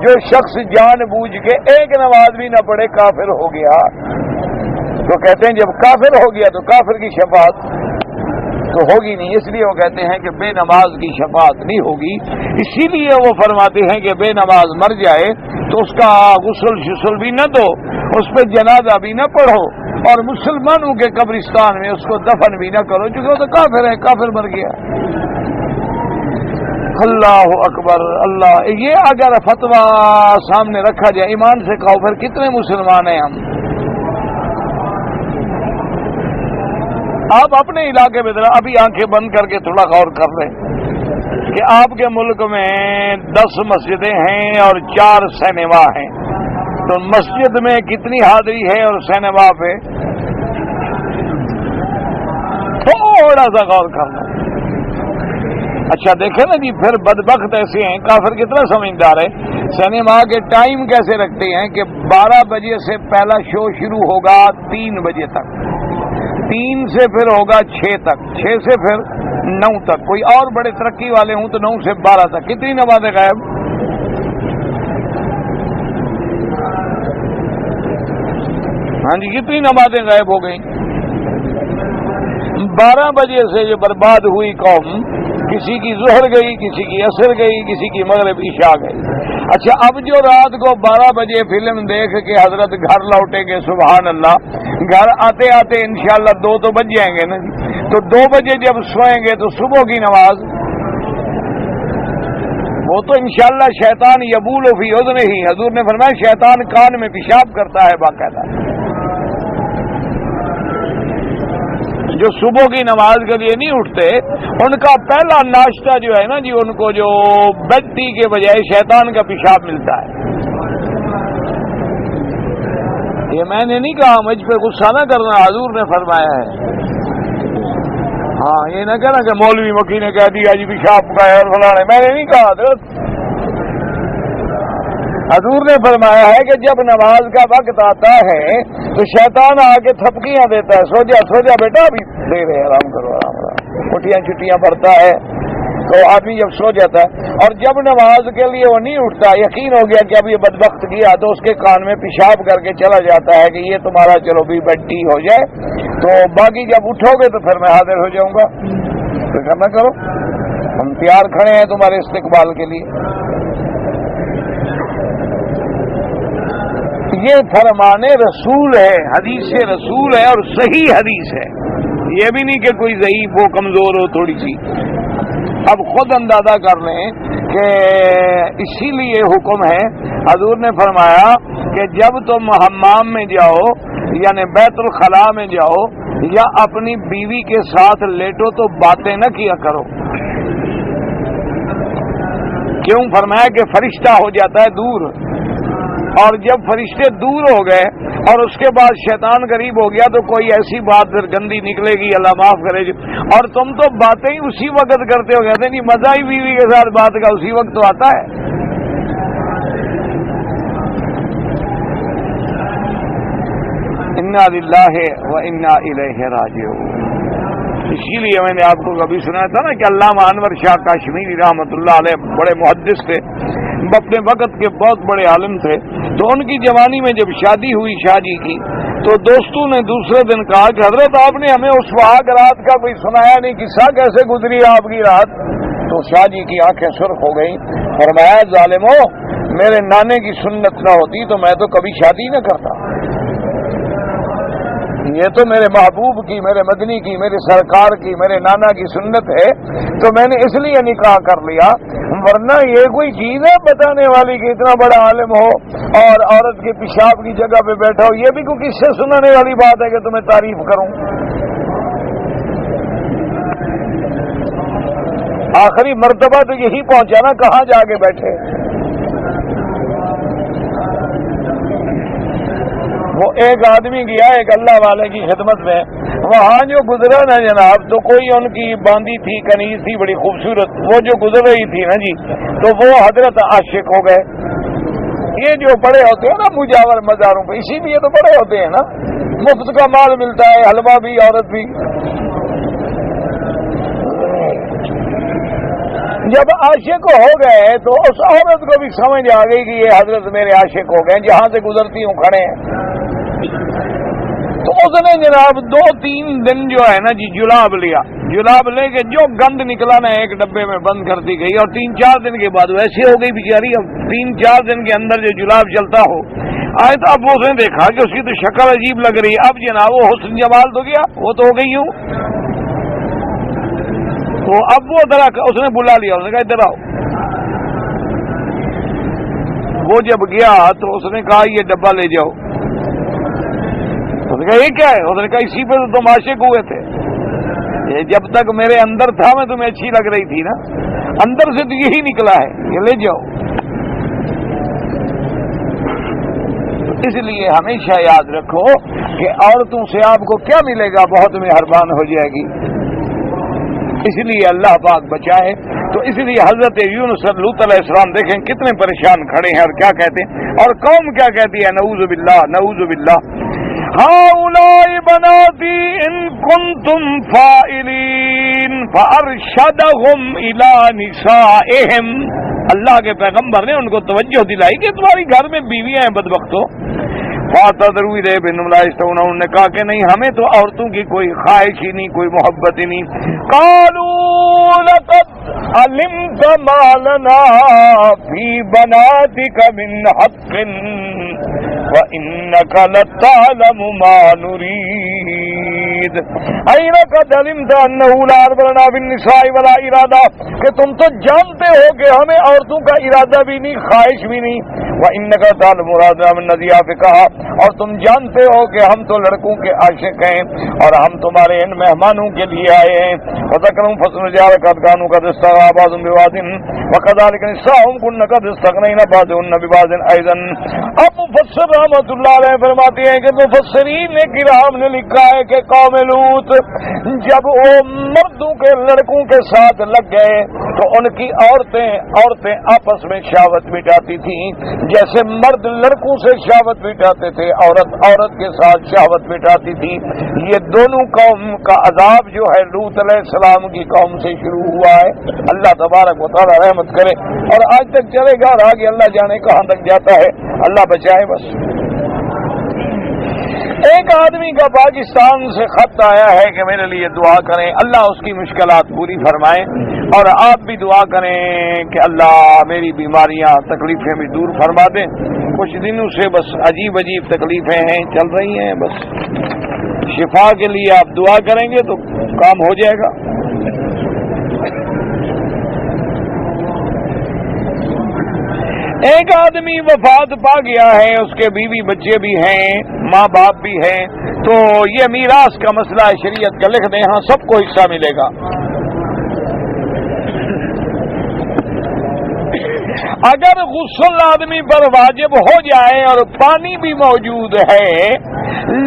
جو شخص جان بوجھ کے ایک نماز بھی نہ پڑھے کافر ہو گیا. تو کہتے ہیں جب کافر ہو گیا تو کافر کی شفاعت تو ہوگی نہیں. اس لیے وہ کہتے ہیں کہ بے نماز کی شفاعت نہیں ہوگی. اسی لیے وہ فرماتے ہیں کہ بے نماز مر جائے تو اس کا غسل شسل بھی نہ دو، اس پہ جنازہ بھی نہ پڑھو، اور مسلمانوں کے قبرستان میں اس کو دفن بھی نہ کرو، چونکہ وہ تو کافر ہے، کافر مر گیا۔ اللہ اکبر اللہ، یہ اگر فتویٰ سامنے رکھا جائے، ایمان سے کہو پھر کتنے مسلمان ہیں ہم؟ آپ اپنے علاقے میں ذرا ابھی آنکھیں بند کر کے تھوڑا غور کر لیں کہ آپ کے ملک میں 10 مسجدیں ہیں اور 4 سینما ہیں، تو مسجد میں کتنی حاضری ہے اور سینما پہ؟ تھوڑا سا غور کر لیں۔ اچھا دیکھیں نا جی، پھر بدبخت ایسے ہیں، کافر کتنا سمجھدار ہے، سینما کے ٹائم کیسے رکھتے ہیں کہ 12 بجے سے پہلا شو شروع ہوگا 3 بجے تک، 3 سے پھر ہوگا 6 تک، 6 سے پھر 9 تک، کوئی اور بڑے ترقی والے ہوں تو 9 سے 12 تک۔ کتنی نمازیں غائب؟ ہاں جی، کتنی نمازیں غائب ہو گئیں؟ 12 بجے سے جو برباد ہوئی قوم، کسی کی ظہر گئی، کسی کی عصر گئی، کسی کی مغرب عشاء گئی۔ اچھا اب جو رات کو 12 بجے فلم دیکھ کے حضرت گھر لوٹیں گے، سبحان اللہ، گھر آتے آتے انشاءاللہ 2 تو بج جائیں گے نا جی، تو 2 بجے جب سوئیں گے تو صبح کی نماز، وہ تو انشاءاللہ شیطان یبول فی اذنہ ہی، حضور نے فرمایا شیطان کان میں پیشاب کرتا ہے باقاعدہ۔ جو صبح کی نماز کے لیے نہیں اٹھتے، ان کا پہلا ناشتہ جو ہے نا جی، ان کو جو بیڈ ٹی کے بجائے شیطان کا پیشاب ملتا ہے۔ یہ میں نے نہیں کہا، مجھ پہ غصہ نہ کرنا، حضور نے فرمایا ہے۔ ہاں یہ نہ کہنا کہ مولوی مکی نے کہہ دیا جی پیشاب کا ہے اور فلاں، میں نے نہیں کہا حضرت، حضور نے فرمایا ہے کہ جب نماز کا وقت آتا ہے تو شیطان آ کے تھپکیاں دیتا ہے، سو جا سو جا بیٹا، ابھی دے رہے آرام کرو آرام کرو، مٹھیاں چٹیاں پڑتا ہے تو آدمی جب سو جاتا ہے، اور جب نماز کے لیے وہ نہیں اٹھتا، یقین ہو گیا کہ اب یہ بدبخت گیا، تو اس کے کان میں پیشاب کر کے چلا جاتا ہے کہ یہ تمہارا چلو بھی بیٹی ہو جائے، تو باقی جب اٹھو گے تو پھر میں حاضر ہو جاؤں گا، فکر نہ کرو، ہم تیار کھڑے ہیں تمہارے استقبال کے لیے۔ یہ فرمان رسول ہے، حدیث رسول ہے، اور صحیح حدیث ہے، یہ بھی نہیں کہ کوئی ضعیف ہو، کمزور ہو تھوڑی سی۔ اب خود اندازہ کر لیں کہ اسی لیے حکم ہے، حضور نے فرمایا کہ جب تم حمام میں جاؤ، یعنی بیت الخلاء میں جاؤ یا اپنی بیوی کے ساتھ لیٹو تو باتیں نہ کیا کرو۔ کیوں؟ فرمایا کہ فرشتہ ہو جاتا ہے دور، اور جب فرشتے دور ہو گئے اور اس کے بعد شیطان قریب ہو گیا تو کوئی ایسی بات پھر گندی نکلے گی، اللہ معاف کرے گی، اور تم تو باتیں ہی اسی وقت کرتے ہو، کہتے ہیں نہیں مزہ ہی بیوی کے ساتھ بات کا اسی وقت تو آتا ہے۔ انا للہ و انا الیہ راجعون۔ اسی لیے میں نے آپ کو کبھی سنایا تھا نا کہ علامہ انور شاہ کاشمیری رحمۃ اللہ علیہ بڑے محدث تھے، اپنے وقت کے بہت بڑے عالم تھے، تو ان کی جوانی میں جب شادی ہوئی شاہ جی کی، تو دوستوں نے دوسرے دن کہا کہ حضرت آپ نے ہمیں اس سہاگ رات کا کوئی سنایا نہیں، قصہ کیسے گزری آپ کی رات؟ تو شاہ جی کی آنکھیں سرخ ہو گئیں، فرمایا ظالمو، میرے نانے کی سنت نہ ہوتی تو میں تو کبھی شادی نہ کرتا، یہ تو میرے محبوب کی، میرے مدنی کی، میرے سرکار کی، میرے نانا کی سنت ہے، تو میں نے اس لیے نکاح کر لیا، ورنہ یہ کوئی چیز ہے بتانے والی کہ اتنا بڑا عالم ہو اور عورت کے پیشاب کی جگہ پہ بیٹھا ہو، یہ بھی کوئی کس سے سنانے والی بات ہے کہ تمہیں تعریف کروں؟ آخری مرتبہ تو یہی پہنچا نا، کہاں جا کے بیٹھے؟ وہ ایک آدمی گیا ایک اللہ والے کی خدمت میں، وہاں جو گزرا نا جناب، تو کوئی ان کی باندھی تھی، کنیز تھی بڑی خوبصورت، وہ جو گزر رہی تھی نا جی، تو وہ حضرت عاشق ہو گئے۔ یہ جو بڑے ہوتے ہیں نا مجاور مزاروں پہ، اسی لیے تو بڑے ہوتے ہیں نا، مفت کا مال ملتا ہے، حلوہ بھی، عورت بھی۔ جب عاشق ہو گئے تو اس عورت کو بھی سمجھ آ گئی کہ یہ حضرت میرے عاشق ہو گئے، جہاں سے گزرتی ہوں کھڑے ہیں۔ تو اس نے جناب 2-3 دن جو ہے نا جی جلاب لیا، جلاب لے کے جو گند نکلا نا ایک ڈبے میں بند کر دی گئی، اور 3-4 دن کے بعد ویسے ہو گئی بیچاری۔ اب 3-4 دن کے اندر جو جلاب چلتا ہو، آئے تو اب اس نے دیکھا کہ اس کی تو شکل عجیب لگ رہی ہے، اب جناب وہ حسن جمال تو گیا، وہ تو ہو گئی ہوں. تو اب وہ ذرا اس نے بلا لیا، اس نے کہا ادھر آؤ. وہ جب گیا تو اس نے کہا یہ ڈبہ لے جاؤ. اس نے کہا یہ کیا ہے؟ اس نے کہا اسی پہ تو تم عاشق ہوئے تھے، یہ جب تک میرے اندر تھا میں تمہیں اچھی لگ رہی تھی نا، اندر سے تو یہی نکلا ہے، یہ لے جاؤ. اس لیے ہمیشہ یاد رکھو کہ عورتوں سے آپ کو کیا ملے گا، بہت مہربان ہو جائے گی. اس لیے اللہ پاک بچائے. تو اس لیے حضرت یونس لوط علیہ السلام دیکھیں کتنے پریشان کھڑے ہیں اور کیا کہتے ہیں، اور قوم کیا کہتی ہے، نعوذ باللہ نعوذ باللہ. ہؤلاء بناتی ان کنتم فاعلین فارشدہم الی نسائہم. اللہ کے پیغمبر نے ان کو توجہ دلائی کہ تمہاری گھر میں بیویاں ہیں بدبختوں. فاعتذروا الیہم لا یستوون، انہوں نے کہا کہ نہیں ہمیں تو عورتوں کی کوئی خواہش ہی نہیں، کوئی محبت ہی نہیں. قالوا لقد علمت ما لنا فی بناتک من حق وانک لتعلم ما نريد. قد علمت انه لا اربلنا بالنساء ولا ارادہ، کہ تم تو جانتے ہو کہ ہمیں عورتوں کا ارادہ بھی نہیں، خواہش بھی نہیں. وانک تعلم مرادنا من نذیہ، کہا اور تم جانتے ہو کہ ہم تو لڑکوں کے عاشق ہیں اور ہم تمہارے ان مہمانوں کے لیے آئے ہیں. وذکروا فصل جار قد كانوا قد استغنى بعضهم ببعض وكذلك نساؤهم كن قد استغنينا بعضهن ببعض ايضا. اب مفسر رحمۃ اللہ علیہ فرماتے ہیں کہ مفسرین کرام نے لکھا ہے کہ قوم لوط جب وہ مردوں کے لڑکوں کے ساتھ لگ گئے تو ان کی عورتیں آپس میں شہوت مٹاتی تھیں، جیسے مرد لڑکوں سے شہوت مٹاتے تھے، عورت کے ساتھ شہوت مٹاتی تھی. یہ دونوں قوم کا عذاب جو ہے لوط علیہ السلام کی قوم سے شروع ہوا ہے. اللہ تبارک و تعالی رحمت کرے اور آج تک چلے گا اور آگے اللہ جانے کہاں تک جاتا ہے، اللہ بچائے. بس ایک آدمی کا پاکستان سے خط آیا ہے کہ میرے لیے دعا کریں، اللہ اس کی مشکلات پوری فرمائے، اور آپ بھی دعا کریں کہ اللہ میری بیماریاں تکلیفیں بھی دور فرما دیں. کچھ دنوں سے بس عجیب تکلیفیں ہیں چل رہی ہیں، بس شفا کے لیے آپ دعا کریں گے تو کام ہو جائے گا. ایک آدمی وفات پا گیا ہے، اس کے بیوی بچے بھی ہیں، ماں باپ بھی ہیں، تو یہ میراث کا مسئلہ ہے، شریعت کا لکھ دیں ہاں سب کو حصہ ملے گا. اگر غسل آدمی پر واجب ہو جائے اور پانی بھی موجود ہے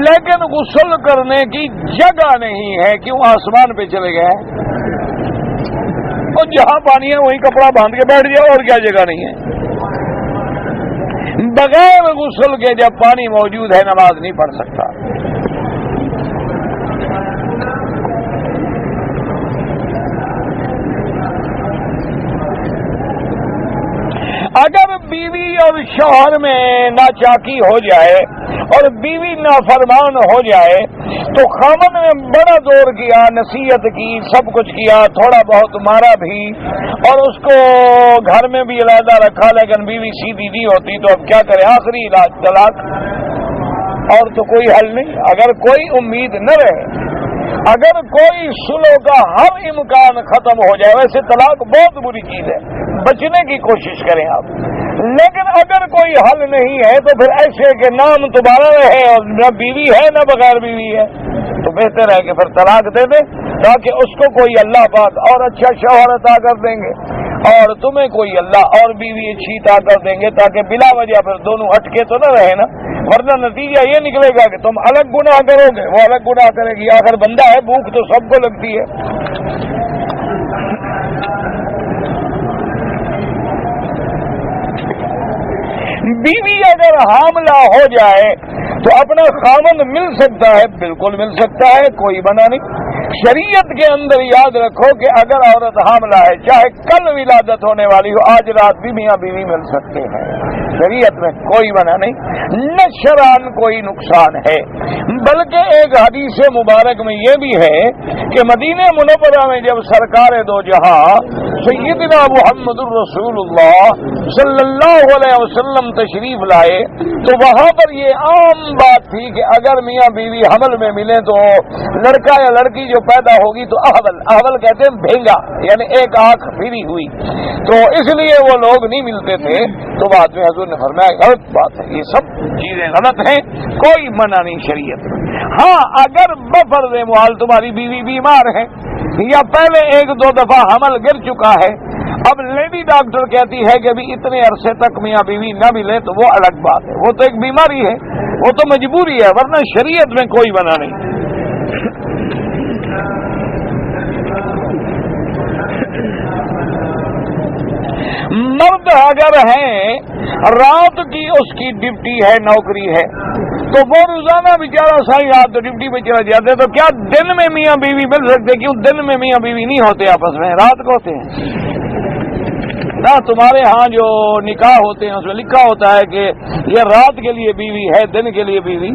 لیکن غسل کرنے کی جگہ نہیں ہے، کیوں آسمان پہ چلے گئے اور جہاں پانی ہے وہیں کپڑا باندھ کے بیٹھ جائے، اور کیا جگہ نہیں ہے. بغیر غسل کے جب پانی موجود ہے نماز نہیں پڑھ سکتا. اگر بیوی اور شوہر میں ناچاکی ہو جائے اور بیوی نافرمان ہو جائے تو خاوند نے بڑا زور کیا، نصیحت کی، سب کچھ کیا، تھوڑا بہت مارا بھی اور اس کو گھر میں بھی علیحدہ رکھا، لیکن بیوی سیدھی نہیں ہوتی تو اب کیا کرے؟ آخری علاج طلاق، اور تو کوئی حل نہیں. اگر کوئی امید نہ رہے، اگر کوئی صلح کا ہر امکان ختم ہو جائے، ویسے طلاق بہت بری چیز ہے، بچنے کی کوشش کریں آپ، لیکن اگر کوئی حل نہیں ہے تو پھر ایسے کہ نام تمہارا رہے اور نہ بیوی ہے نہ بغیر بیوی ہے، تو بہتر ہے کہ پھر طلاق دے دیں تاکہ اس کو کوئی اللہ پاک اور اچھا شوہر عطا کر دیں گے اور تمہیں کوئی اللہ اور بیوی اچھی عطا کر دیں گے، تاکہ بلا وجہ پھر دونوں ہٹکے تو نہ رہے نا، ورنہ نتیجہ یہ نکلے گا کہ تم الگ گناہ کرو گے، وہ الگ گناہ کرے گی. آخر بندہ ہے، بھوک تو سب کو لگتی ہے. بیوی اگر حاملہ ہو جائے تو اپنا خاوند مل سکتا ہے، بالکل مل سکتا ہے، کوئی منع نہیں. شریعت کے اندر یاد رکھو کہ اگر عورت حاملہ ہے، چاہے کل ولادت ہونے والی ہو، آج رات بھی میاں بیوی مل سکتے ہیں، شریعت میں کوئی منع نہیں، نہ شرعاً کوئی نقصان ہے. بلکہ ایک حدیث مبارک میں یہ بھی ہے کہ مدینہ منورہ میں جب سرکار دو جہاں سیدنا محمد الرسول اللہ صلی اللہ علیہ وسلم تشریف لائے تو وہاں پر یہ عام بات تھی کہ اگر میاں بیوی حمل میں ملیں تو لڑکا یا لڑکی جو پیدا ہوگی تو احول کہتے ہیں بھینگا، یعنی ایک آنکھ پھری ہوئی، تو اس لیے وہ لوگ نہیں ملتے تھے۔ تو بعد میں حضور نے فرمایا غلط بات ہے، یہ سب چیزیں غلط ہیں، کوئی منع نہیں شریعت میں۔ ہاں اگر بفرض محال تمہاری بیوی بیمار ہے یا پہلے 1-2 دفعہ حمل گر چکا ہے، اب لیڈی ڈاکٹر کہتی ہے کہ ابھی اتنے عرصے تک میاں بیوی نہ ملے تو وہ الگ بات ہے، وہ تو ایک بیماری ہے، وہ تو مجبوری ہے، ورنہ شریعت میں کوئی منع نہیں۔ مرد اگر ہیں رات کی اس کی ڈیوٹی ہے، نوکری ہے، تو وہ روزانہ بیچارہ ساری رات ڈیوٹی پہ چلا جاتے، تو کیا دن میں میاں بیوی مل سکتے؟ کیوں دن میں میاں بیوی نہیں ہوتے آپس میں، رات کو ہوتے ہیں نا؟ تمہارے ہاں جو نکاح ہوتے ہیں اس میں لکھا ہوتا ہے کہ یہ رات کے لیے بیوی ہے، دن کے لیے بیوی۔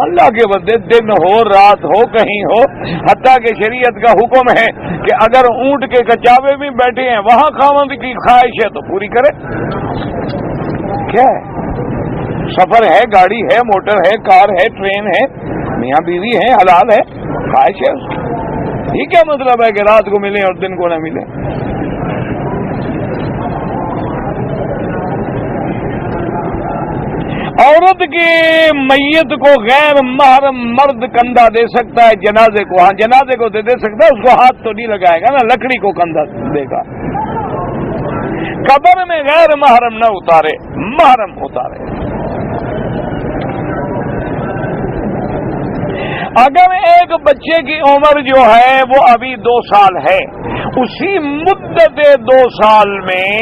اللہ کے بندے دن ہو رات ہو کہیں ہو، حتیٰ کہ شریعت کا حکم ہے کہ اگر اونٹ کے کچاوے بھی بیٹھے ہیں وہاں خاوند کی خواہش ہے تو پوری کرے۔ کیا ہے؟ سفر ہے، گاڑی ہے، موٹر ہے، کار ہے، ٹرین ہے، میاں بیوی ہے، حلال ہے، خواہش ہے اس کی۔ یہ کیا مطلب ہے کہ رات کو ملے اور دن کو نہ ملے؟ عورت کی میت کو غیر محرم مرد کندھا دے سکتا ہے جنازے کو، ہاں جنازے کو دے سکتا ہے، اس کو ہاتھ تو نہیں لگائے گا نا، لکڑی کو کندھا دے گا۔ قبر میں غیر محرم نہ اتارے، محرم اتارے۔ اگر ایک بچے کی عمر جو ہے وہ ابھی 2 سال ہے، اسی مدت 2 سال میں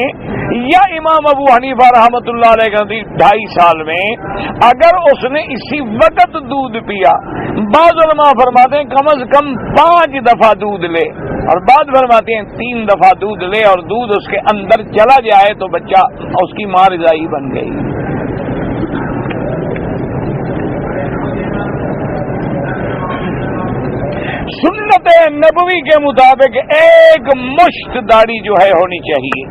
یا امام ابو حنیفہ رحمۃ اللہ علیہ کا 2.5 سال میں اگر اس نے اسی وقت دودھ پیا، بعض علماء فرماتے ہیں کم از کم 5 دفعہ دودھ لے، اور بعض فرماتے ہیں 3 دفعہ دودھ لے اور دودھ اس کے اندر چلا جائے تو بچہ اس کی ماں رضائی بن گئی۔ سنت نبوی کے مطابق ایک مشت داڑھی جو ہے ہونی چاہیے،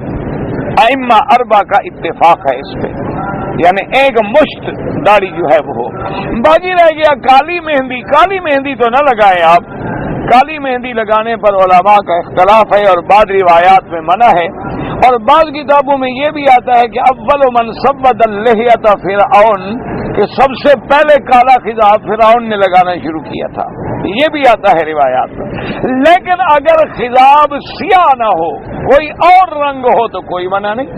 ائمہ 4 کا اتفاق ہے اس پہ، یعنی ایک مشت داڑھی جو ہے وہ ہو۔ باقی رہ گیا کالی مہندی، کالی مہندی تو نہ لگائیں آپ، کالی مہندی لگانے پر علماء کا اختلاف ہے اور بعض روایات میں منع ہے، اور بعض کتابوں میں یہ بھی آتا ہے کہ اول من سبد اللحیۃ فرعون، کہ سب سے پہلے کالا خضاب فرعون نے لگانا شروع کیا تھا، یہ بھی آتا ہے روایات میں۔ لیکن اگر خضاب سیاہ نہ ہو، کوئی اور رنگ ہو تو کوئی منع نہیں،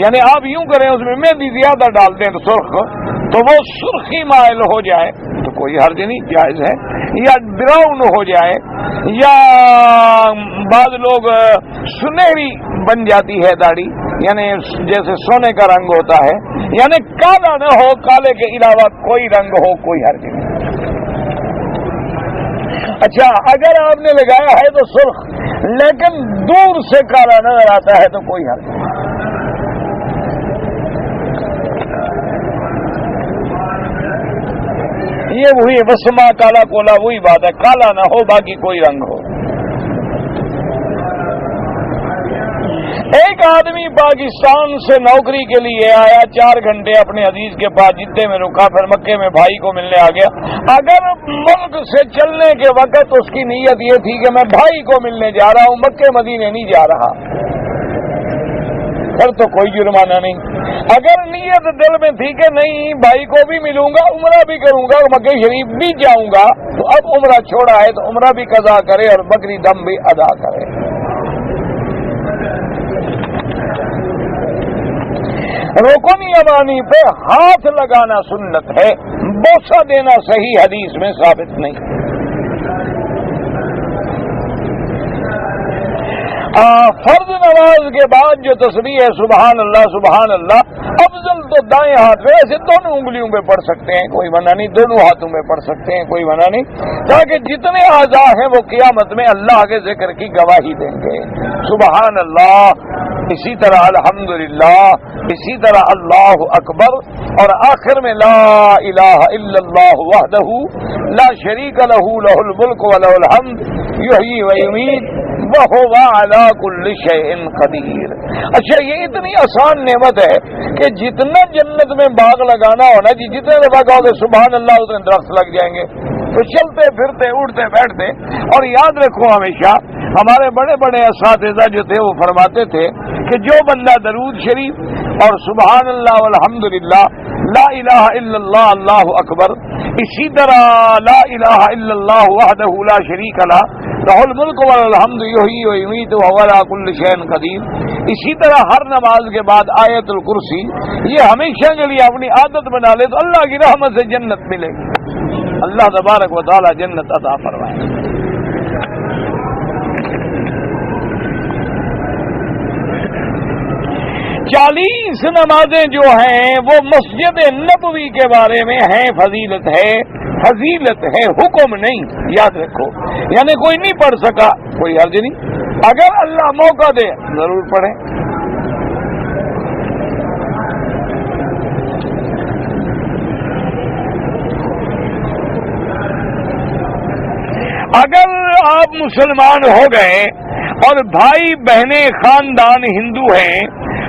یعنی آپ یوں کریں اس میں مہندی زیادہ ڈال دیں تو سرخ، تو وہ سرخی مائل ہو جائے تو کوئی حرج نہیں، جائز ہے، یا براؤن ہو جائے، یا بعض لوگ سنہری بن جاتی ہے داڑھی، یعنی جیسے سونے کا رنگ ہوتا ہے، یعنی کالا نہ ہو، کالے کے علاوہ کوئی رنگ ہو کوئی حرج نہیں۔ اچھا اگر آپ نے لگایا ہے تو سرخ لیکن دور سے کالا نظر آتا ہے تو کوئی حرج نہیں۔ یہ وہی وسما کالا کولا وہی بات ہے، کالا نہ ہو باقی کوئی رنگ ہو۔ ایک آدمی پاکستان سے نوکری کے لیے آیا، 4 گھنٹے اپنے عزیز کے پاس جدے میں رکا، پھر مکے میں بھائی کو ملنے آ گیا۔ اگر ملک سے چلنے کے وقت اس کی نیت یہ تھی کہ میں بھائی کو ملنے جا رہا ہوں، مکے مدینے نہیں جا رہا، پھر تو کوئی جرمانہ نہیں۔ اگر نیت دل میں تھی کہ نہیں بھائی کو بھی ملوں گا، عمرہ بھی کروں گا، مکہ شریف بھی جاؤں گا، تو اب عمرہ چھوڑا ہے تو عمرہ بھی قضا کرے اور بکری دم بھی ادا کرے۔ رکن یمانی پہ ہاتھ لگانا سنت ہے، بوسہ دینا صحیح حدیث میں ثابت نہیں۔ فرض نماز کے بعد جو تسبیح ہے سبحان اللہ سبحان اللہ، افضل تو دائیں ہاتھ میں، ایسے دونوں انگلیوں پہ پڑھ سکتے ہیں کوئی منع نہیں، دونوں ہاتھوں میں پڑھ سکتے ہیں کوئی منع نہیں، تاکہ جتنے اعضاء ہیں وہ قیامت میں اللہ کے ذکر کی گواہی دیں گے۔ سبحان اللہ، اسی طرح الحمدللہ، اسی طرح اللہ اکبر، اور آخر میں لا الہ الا اللہ وحدہ لا شریک لہ لہ الملک و لہ الحمد یحیی و یمیت، وَهُوَ عَلَى كُلِّ شَيْءٍ قَدِيرٌ۔ اچھا یہ اتنی آسان نعمت ہے کہ جتنا جنت میں باغ لگانا ہونا جی، جتنے دفعہ کہو کہ سبحان اللہ اتنے درخت لگ جائیں گے، تو چلتے پھرتے اٹھتے بیٹھتے۔ اور یاد رکھو ہمیشہ ہمارے بڑے بڑے اساتذہ جو تھے وہ فرماتے تھے کہ جو بندہ درود شریف اور سبحان اللہ والحمدللہ، لا الہ الا اللہ اللہ اکبر، اسی طرح لا الہ الا اللہ وحدہ لا شریک لہ لہ الملک والحمد یحیی و یمیت وہو علی کل شیء قدیر، اسی طرح ہر نماز کے بعد آیت الکرسی، یہ ہمیشہ کے لیے اپنی عادت بنا لے تو اللہ کی رحمت سے جنت ملے گی، اللہ تبارک و تعالی جنت عطا فرمائے۔ 40 نمازیں جو ہیں وہ مسجد نبوی کے بارے میں ہیں، فضیلت ہے حکم نہیں، یاد رکھو، یعنی کوئی نہیں پڑھ سکا کوئی حرج نہیں، اگر اللہ موقع دے ضرور پڑھیں۔ اگر آپ مسلمان ہو گئے اور بھائی بہنیں خاندان ہندو ہیں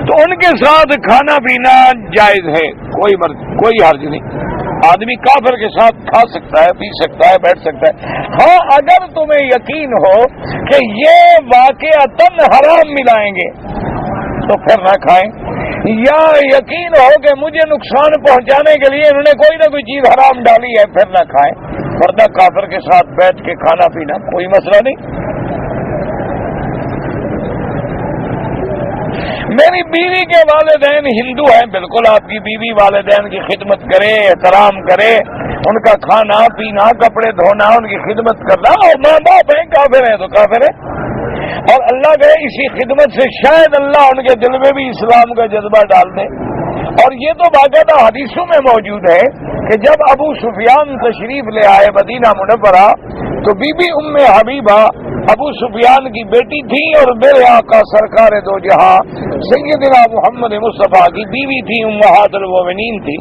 تو ان کے ساتھ کھانا پینا جائز ہے، کوئی حرج نہیں، آدمی کافر کے ساتھ کھا سکتا ہے، پی سکتا ہے، بیٹھ سکتا ہے۔ ہاں اگر تمہیں یقین ہو کہ یہ واقعتاً حرام ملائیں گے تو پھر نہ کھائیں، یا یقین ہو کہ مجھے نقصان پہنچانے کے لیے انہوں نے کوئی نہ کوئی چیز حرام ڈالی ہے پھر نہ کھائیں، ورنہ کافر کے ساتھ بیٹھ کے کھانا پینا کوئی مسئلہ نہیں۔ میری بیوی کے والدین ہندو ہیں، بالکل آپ کی بیوی والدین کی خدمت کرے، احترام کرے، ان کا کھانا پینا، کپڑے دھونا، ان کی خدمت کرنا، اور ماں باپ ہیں کافر ہیں تو کافر ہے، اور اللہ کرے اسی خدمت سے شاید اللہ ان کے دل میں بھی اسلام کا جذبہ ڈال دے۔ اور یہ تو باقاعدہ حدیثوں میں موجود ہے کہ جب ابو سفیان تشریف لے آئے مدینہ منورہ تو بی بی ام حبیبہ ابو سفیان کی بیٹی تھی اور میرے آقا سرکار دو جہاں سیدنا محمد مصطفیٰ کی بیوی تھی، امہات المومنین تھی،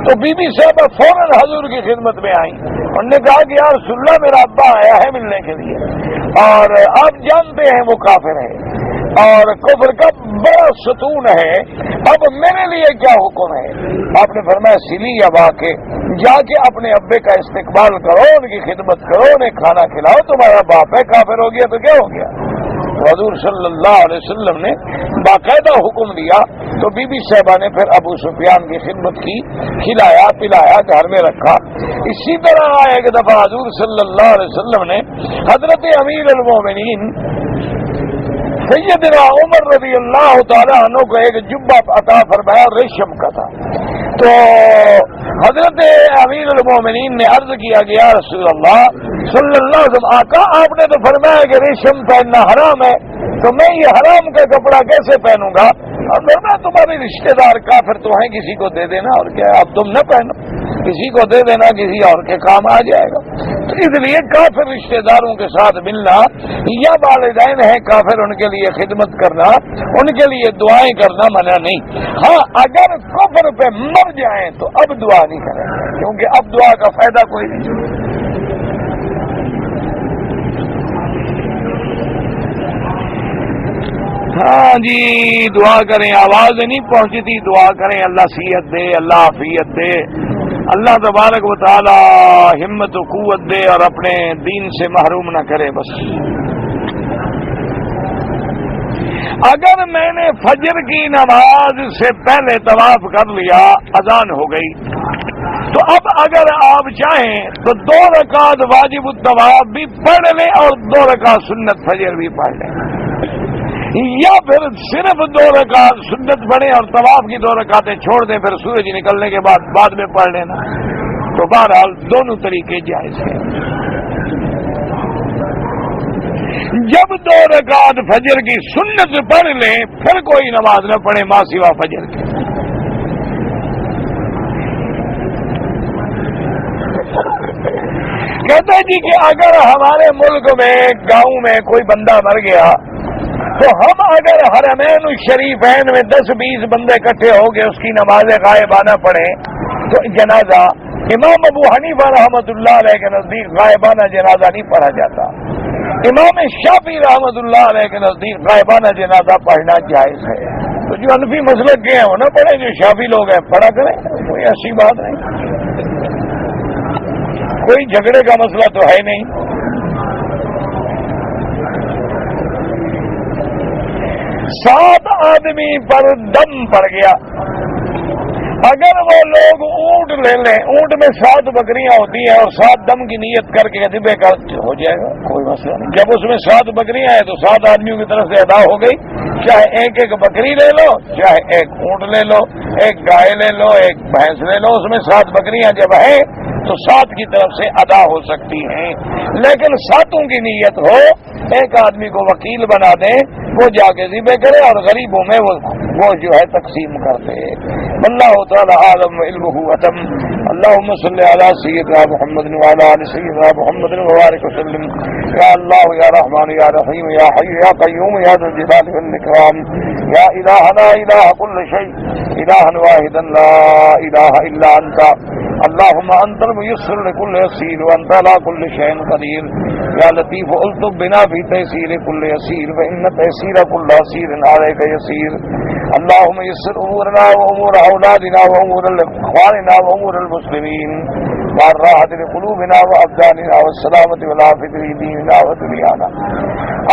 تو بی بی صاحبہ فوراً حضور کی خدمت میں آئیں، انہوں نے کہا کہ یا رسول اللہ میرا ابا آیا ہے ملنے کے لیے، اور آپ جانتے ہیں وہ کافر ہے اور کفر کا بڑا ستون ہے، اب میرے لیے کیا حکم ہے؟ آپ نے فرمایا سلی ابا کے جا کے اپنے ابے کا استقبال کرو، ان کی خدمت کرو، انہیں کھانا کھلاؤ، تمہارا باپ ہے، کافر ہو گیا تو کیا ہو گیا؟ تو حضور صلی اللہ علیہ وسلم نے باقاعدہ حکم دیا، تو بی بی صاحبہ نے پھر ابو سفیان کی خدمت کی، کھلایا پلایا، گھر میں رکھا۔ اسی طرح ایک دفعہ حضور صلی اللہ علیہ وسلم نے حضرت امیر المومنین سیدنا عمر رضی اللہ تعالیٰ عنہ کو ایک جبہ عطا فرمایا، ریشم کا تھا، تو حضرت امیر المومنین نے عرض کیا کہ یا رسول اللہ صلی اللہ علیہ وسلم، آقا آپ نے تو فرمایا کہ ریشم پہننا حرام ہے، تو میں یہ حرام کا کپڑا کیسے پہنوں گا؟ اور فرمایا تمہارے رشتہ دار کافر تو ہیں، کسی کو دے دینا، اور کیا اب تم نہ پہنو، کسی کو دے دینا، کسی اور کے کام آ جائے گا۔ تو اس لیے کافر رشتہ داروں کے ساتھ ملنا یا والدین ہیں کافر ان کے لیے خدمت کرنا، ان کے لیے دعائیں کرنا منع نہیں۔ ہاں اگر کفر پہ مر جائیں تو اب دعا نہیں کریں، کیونکہ اب دعا کا فائدہ کوئی نہیں۔ ہاں جی دعا کریں، آواز نہیں پہنچتی، دعا کریں، اللہ صحت دے، اللہ عافیت دے، اللہ تبارک و تعالی ہمت و قوت دے اور اپنے دین سے محروم نہ کرے۔ بس اگر میں نے فجر کی نماز سے پہلے طواف کر لیا، اذان ہو گئی، تو اب اگر آپ چاہیں تو 2 رکعت واجب الطواف بھی پڑھ لیں اور 2 رکعت سنت فجر بھی پڑھ لیں، یا پھر صرف 2 رکعت سنت پڑھیں اور طواف کی 2 رکعتیں چھوڑ دیں، پھر سورج نکلنے کے بعد میں پڑھ لینا۔ تو بہرحال دونوں طریقے جائز ہیں۔ جب 2 رکعت فجر کی سنت پڑھ لیں پھر کوئی نماز نہ پڑھیں ماں سوا فجر کے۔ کہتے ہیں جی کہ اگر ہمارے ملک میں گاؤں میں کوئی بندہ مر گیا تو ہم اگر حرمین الشریفین میں 10-20 بندے اکٹھے ہو گئے اس کی نماز غائبانہ پڑھیں تو جنازہ، امام ابو حنیفہ رحمۃ اللہ علیہ کے نزدیک غائبانہ جنازہ نہیں پڑھا جاتا، امام شافعی رحمۃ اللہ علیہ کے نزدیک غائبانہ جنازہ پڑھنا جائز ہے. تو جو حنفی مسلک کے ہیں وہ نہ پڑھیں، جو شافعی لوگ ہیں پڑھا کریں، کوئی ایسی بات نہیں، کوئی جھگڑے کا مسئلہ تو ہے نہیں. 7 آدمی پر دم پڑ گیا، اگر وہ لوگ اونٹ لے لیں، اونٹ میں 7 بکریاں ہوتی ہیں اور 7 دم کی نیت کر کے ذبح کر ہو جائے گا، کوئی مسئلہ نہیں. جب اس میں 7 بکریاں ہیں تو 7 آدمیوں کی طرف سے ادا ہو گئی. چاہے ایک ایک بکری لے لو، چاہے ایک اونٹ لے لو، ایک گائے لے لو، ایک بھینس لے لو، اس میں 7 بکریاں جب ہیں تو 7 کی طرف سے ادا ہو سکتی ہیں. لیکن 7 کی نیت ہو، ایک آدمی کو وکیل بنا دیں، وہ جا کے ذبح کرے اور غریبوں میں وہ جو ہے تقسیم کر دے. اللہ تعالی عالم علمہ اتم. اللهم صل على سيدنا محمد وعلى ال سيدنا محمد وبارك وسلم. یا اللہ یا رحمان یا رحیم یا حی یا قیوم یا ذا الجلال والاکرام. یا الہنا الہ کل شیء الہ واحد لا الہ الا انت. اللهم انت الميسر لكل يسير وانت على كل شيء قدير. یا لطیف الطف بنا في تيسير كل يسير فان تيسير كل عسير عليك يسير. اللهم يسر امورنا وامور اولادنا وامور اخواننا وامور المسلمين والراحة لقلوبنا وابداننا والسلامة والعافية لديننا ودنيانا.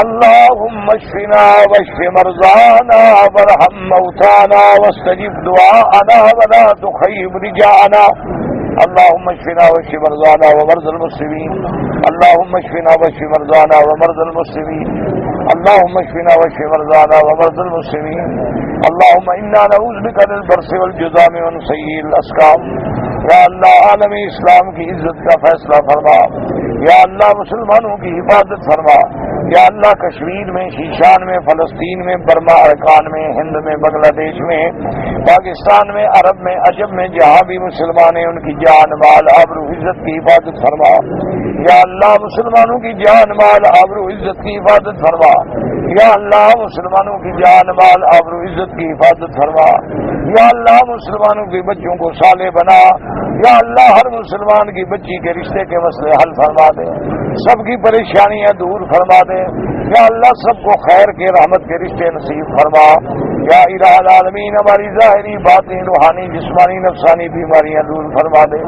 اللهم اشفنا واشف مرضانا وارحم موتانا واستجب دعاءنا ولا تخيب رجاءنا. اللهم اشفنا واشف مرضانا ومرضى المسلمين. اللهم اشفنا واشف مرضانا ومرضى المسلمين. اللهم اشفنا واشف مرضانا ومرضى المسلمين. اللهم انا نعوذ بك من البرص والجذام ومن سيء الاسقام. یا اللہ عالم اسلام کی عزت کا فیصلہ فرما. یا اللہ مسلمانوں کی حفاظت فرما. یا اللہ کشمیر میں، شیشان میں، فلسطین میں، برما ارکان میں، ہند میں، بنگلہ دیش میں، پاکستان میں، عرب میں، عجب میں، جہاں بھی مسلمان ہیں ان کی جان مال آبرو عزت کی حفاظت فرما. یا اللہ مسلمانوں کی جان مال آبرو عزت کی حفاظت فرما. یا اللہ مسلمانوں کی جان مال آبرو عزت کی حفاظت فرما. یا اللہ مسلمانوں کے بچوں کو صالح بنا. یا اللہ ہر مسلمان کی بچی کے رشتے کے مسئلے حل فرما دے، سب کی پریشانیاں دور فرما دے. یا اللہ سب کو خیر کے رحمت کے رشتے نصیب فرما. یا الہ العالمین ہماری ظاہری باطنی روحانی جسمانی نفسانی بیماریاں دور فرما دے.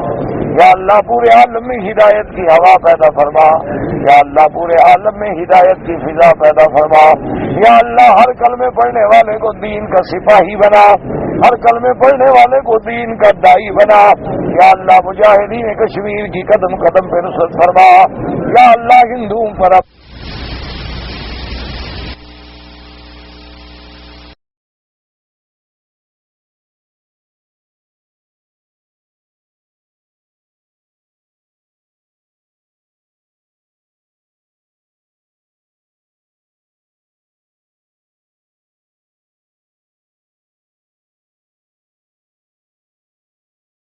یا اللہ پورے عالم میں ہدایت کی ہوا پیدا فرما. یا اللہ پورے عالم میں ہدایت کی فضا پیدا فرما. یا اللہ ہر کلمے پڑھنے والے کو دین کا سپاہی بنا، ہر کلمے پڑھنے والے کو دین کا دائی بنا. یا اللہ مجاہدین کشمیر کی قدم قدم پہ نصرت فرما. یا اللہ ہندوؤں پر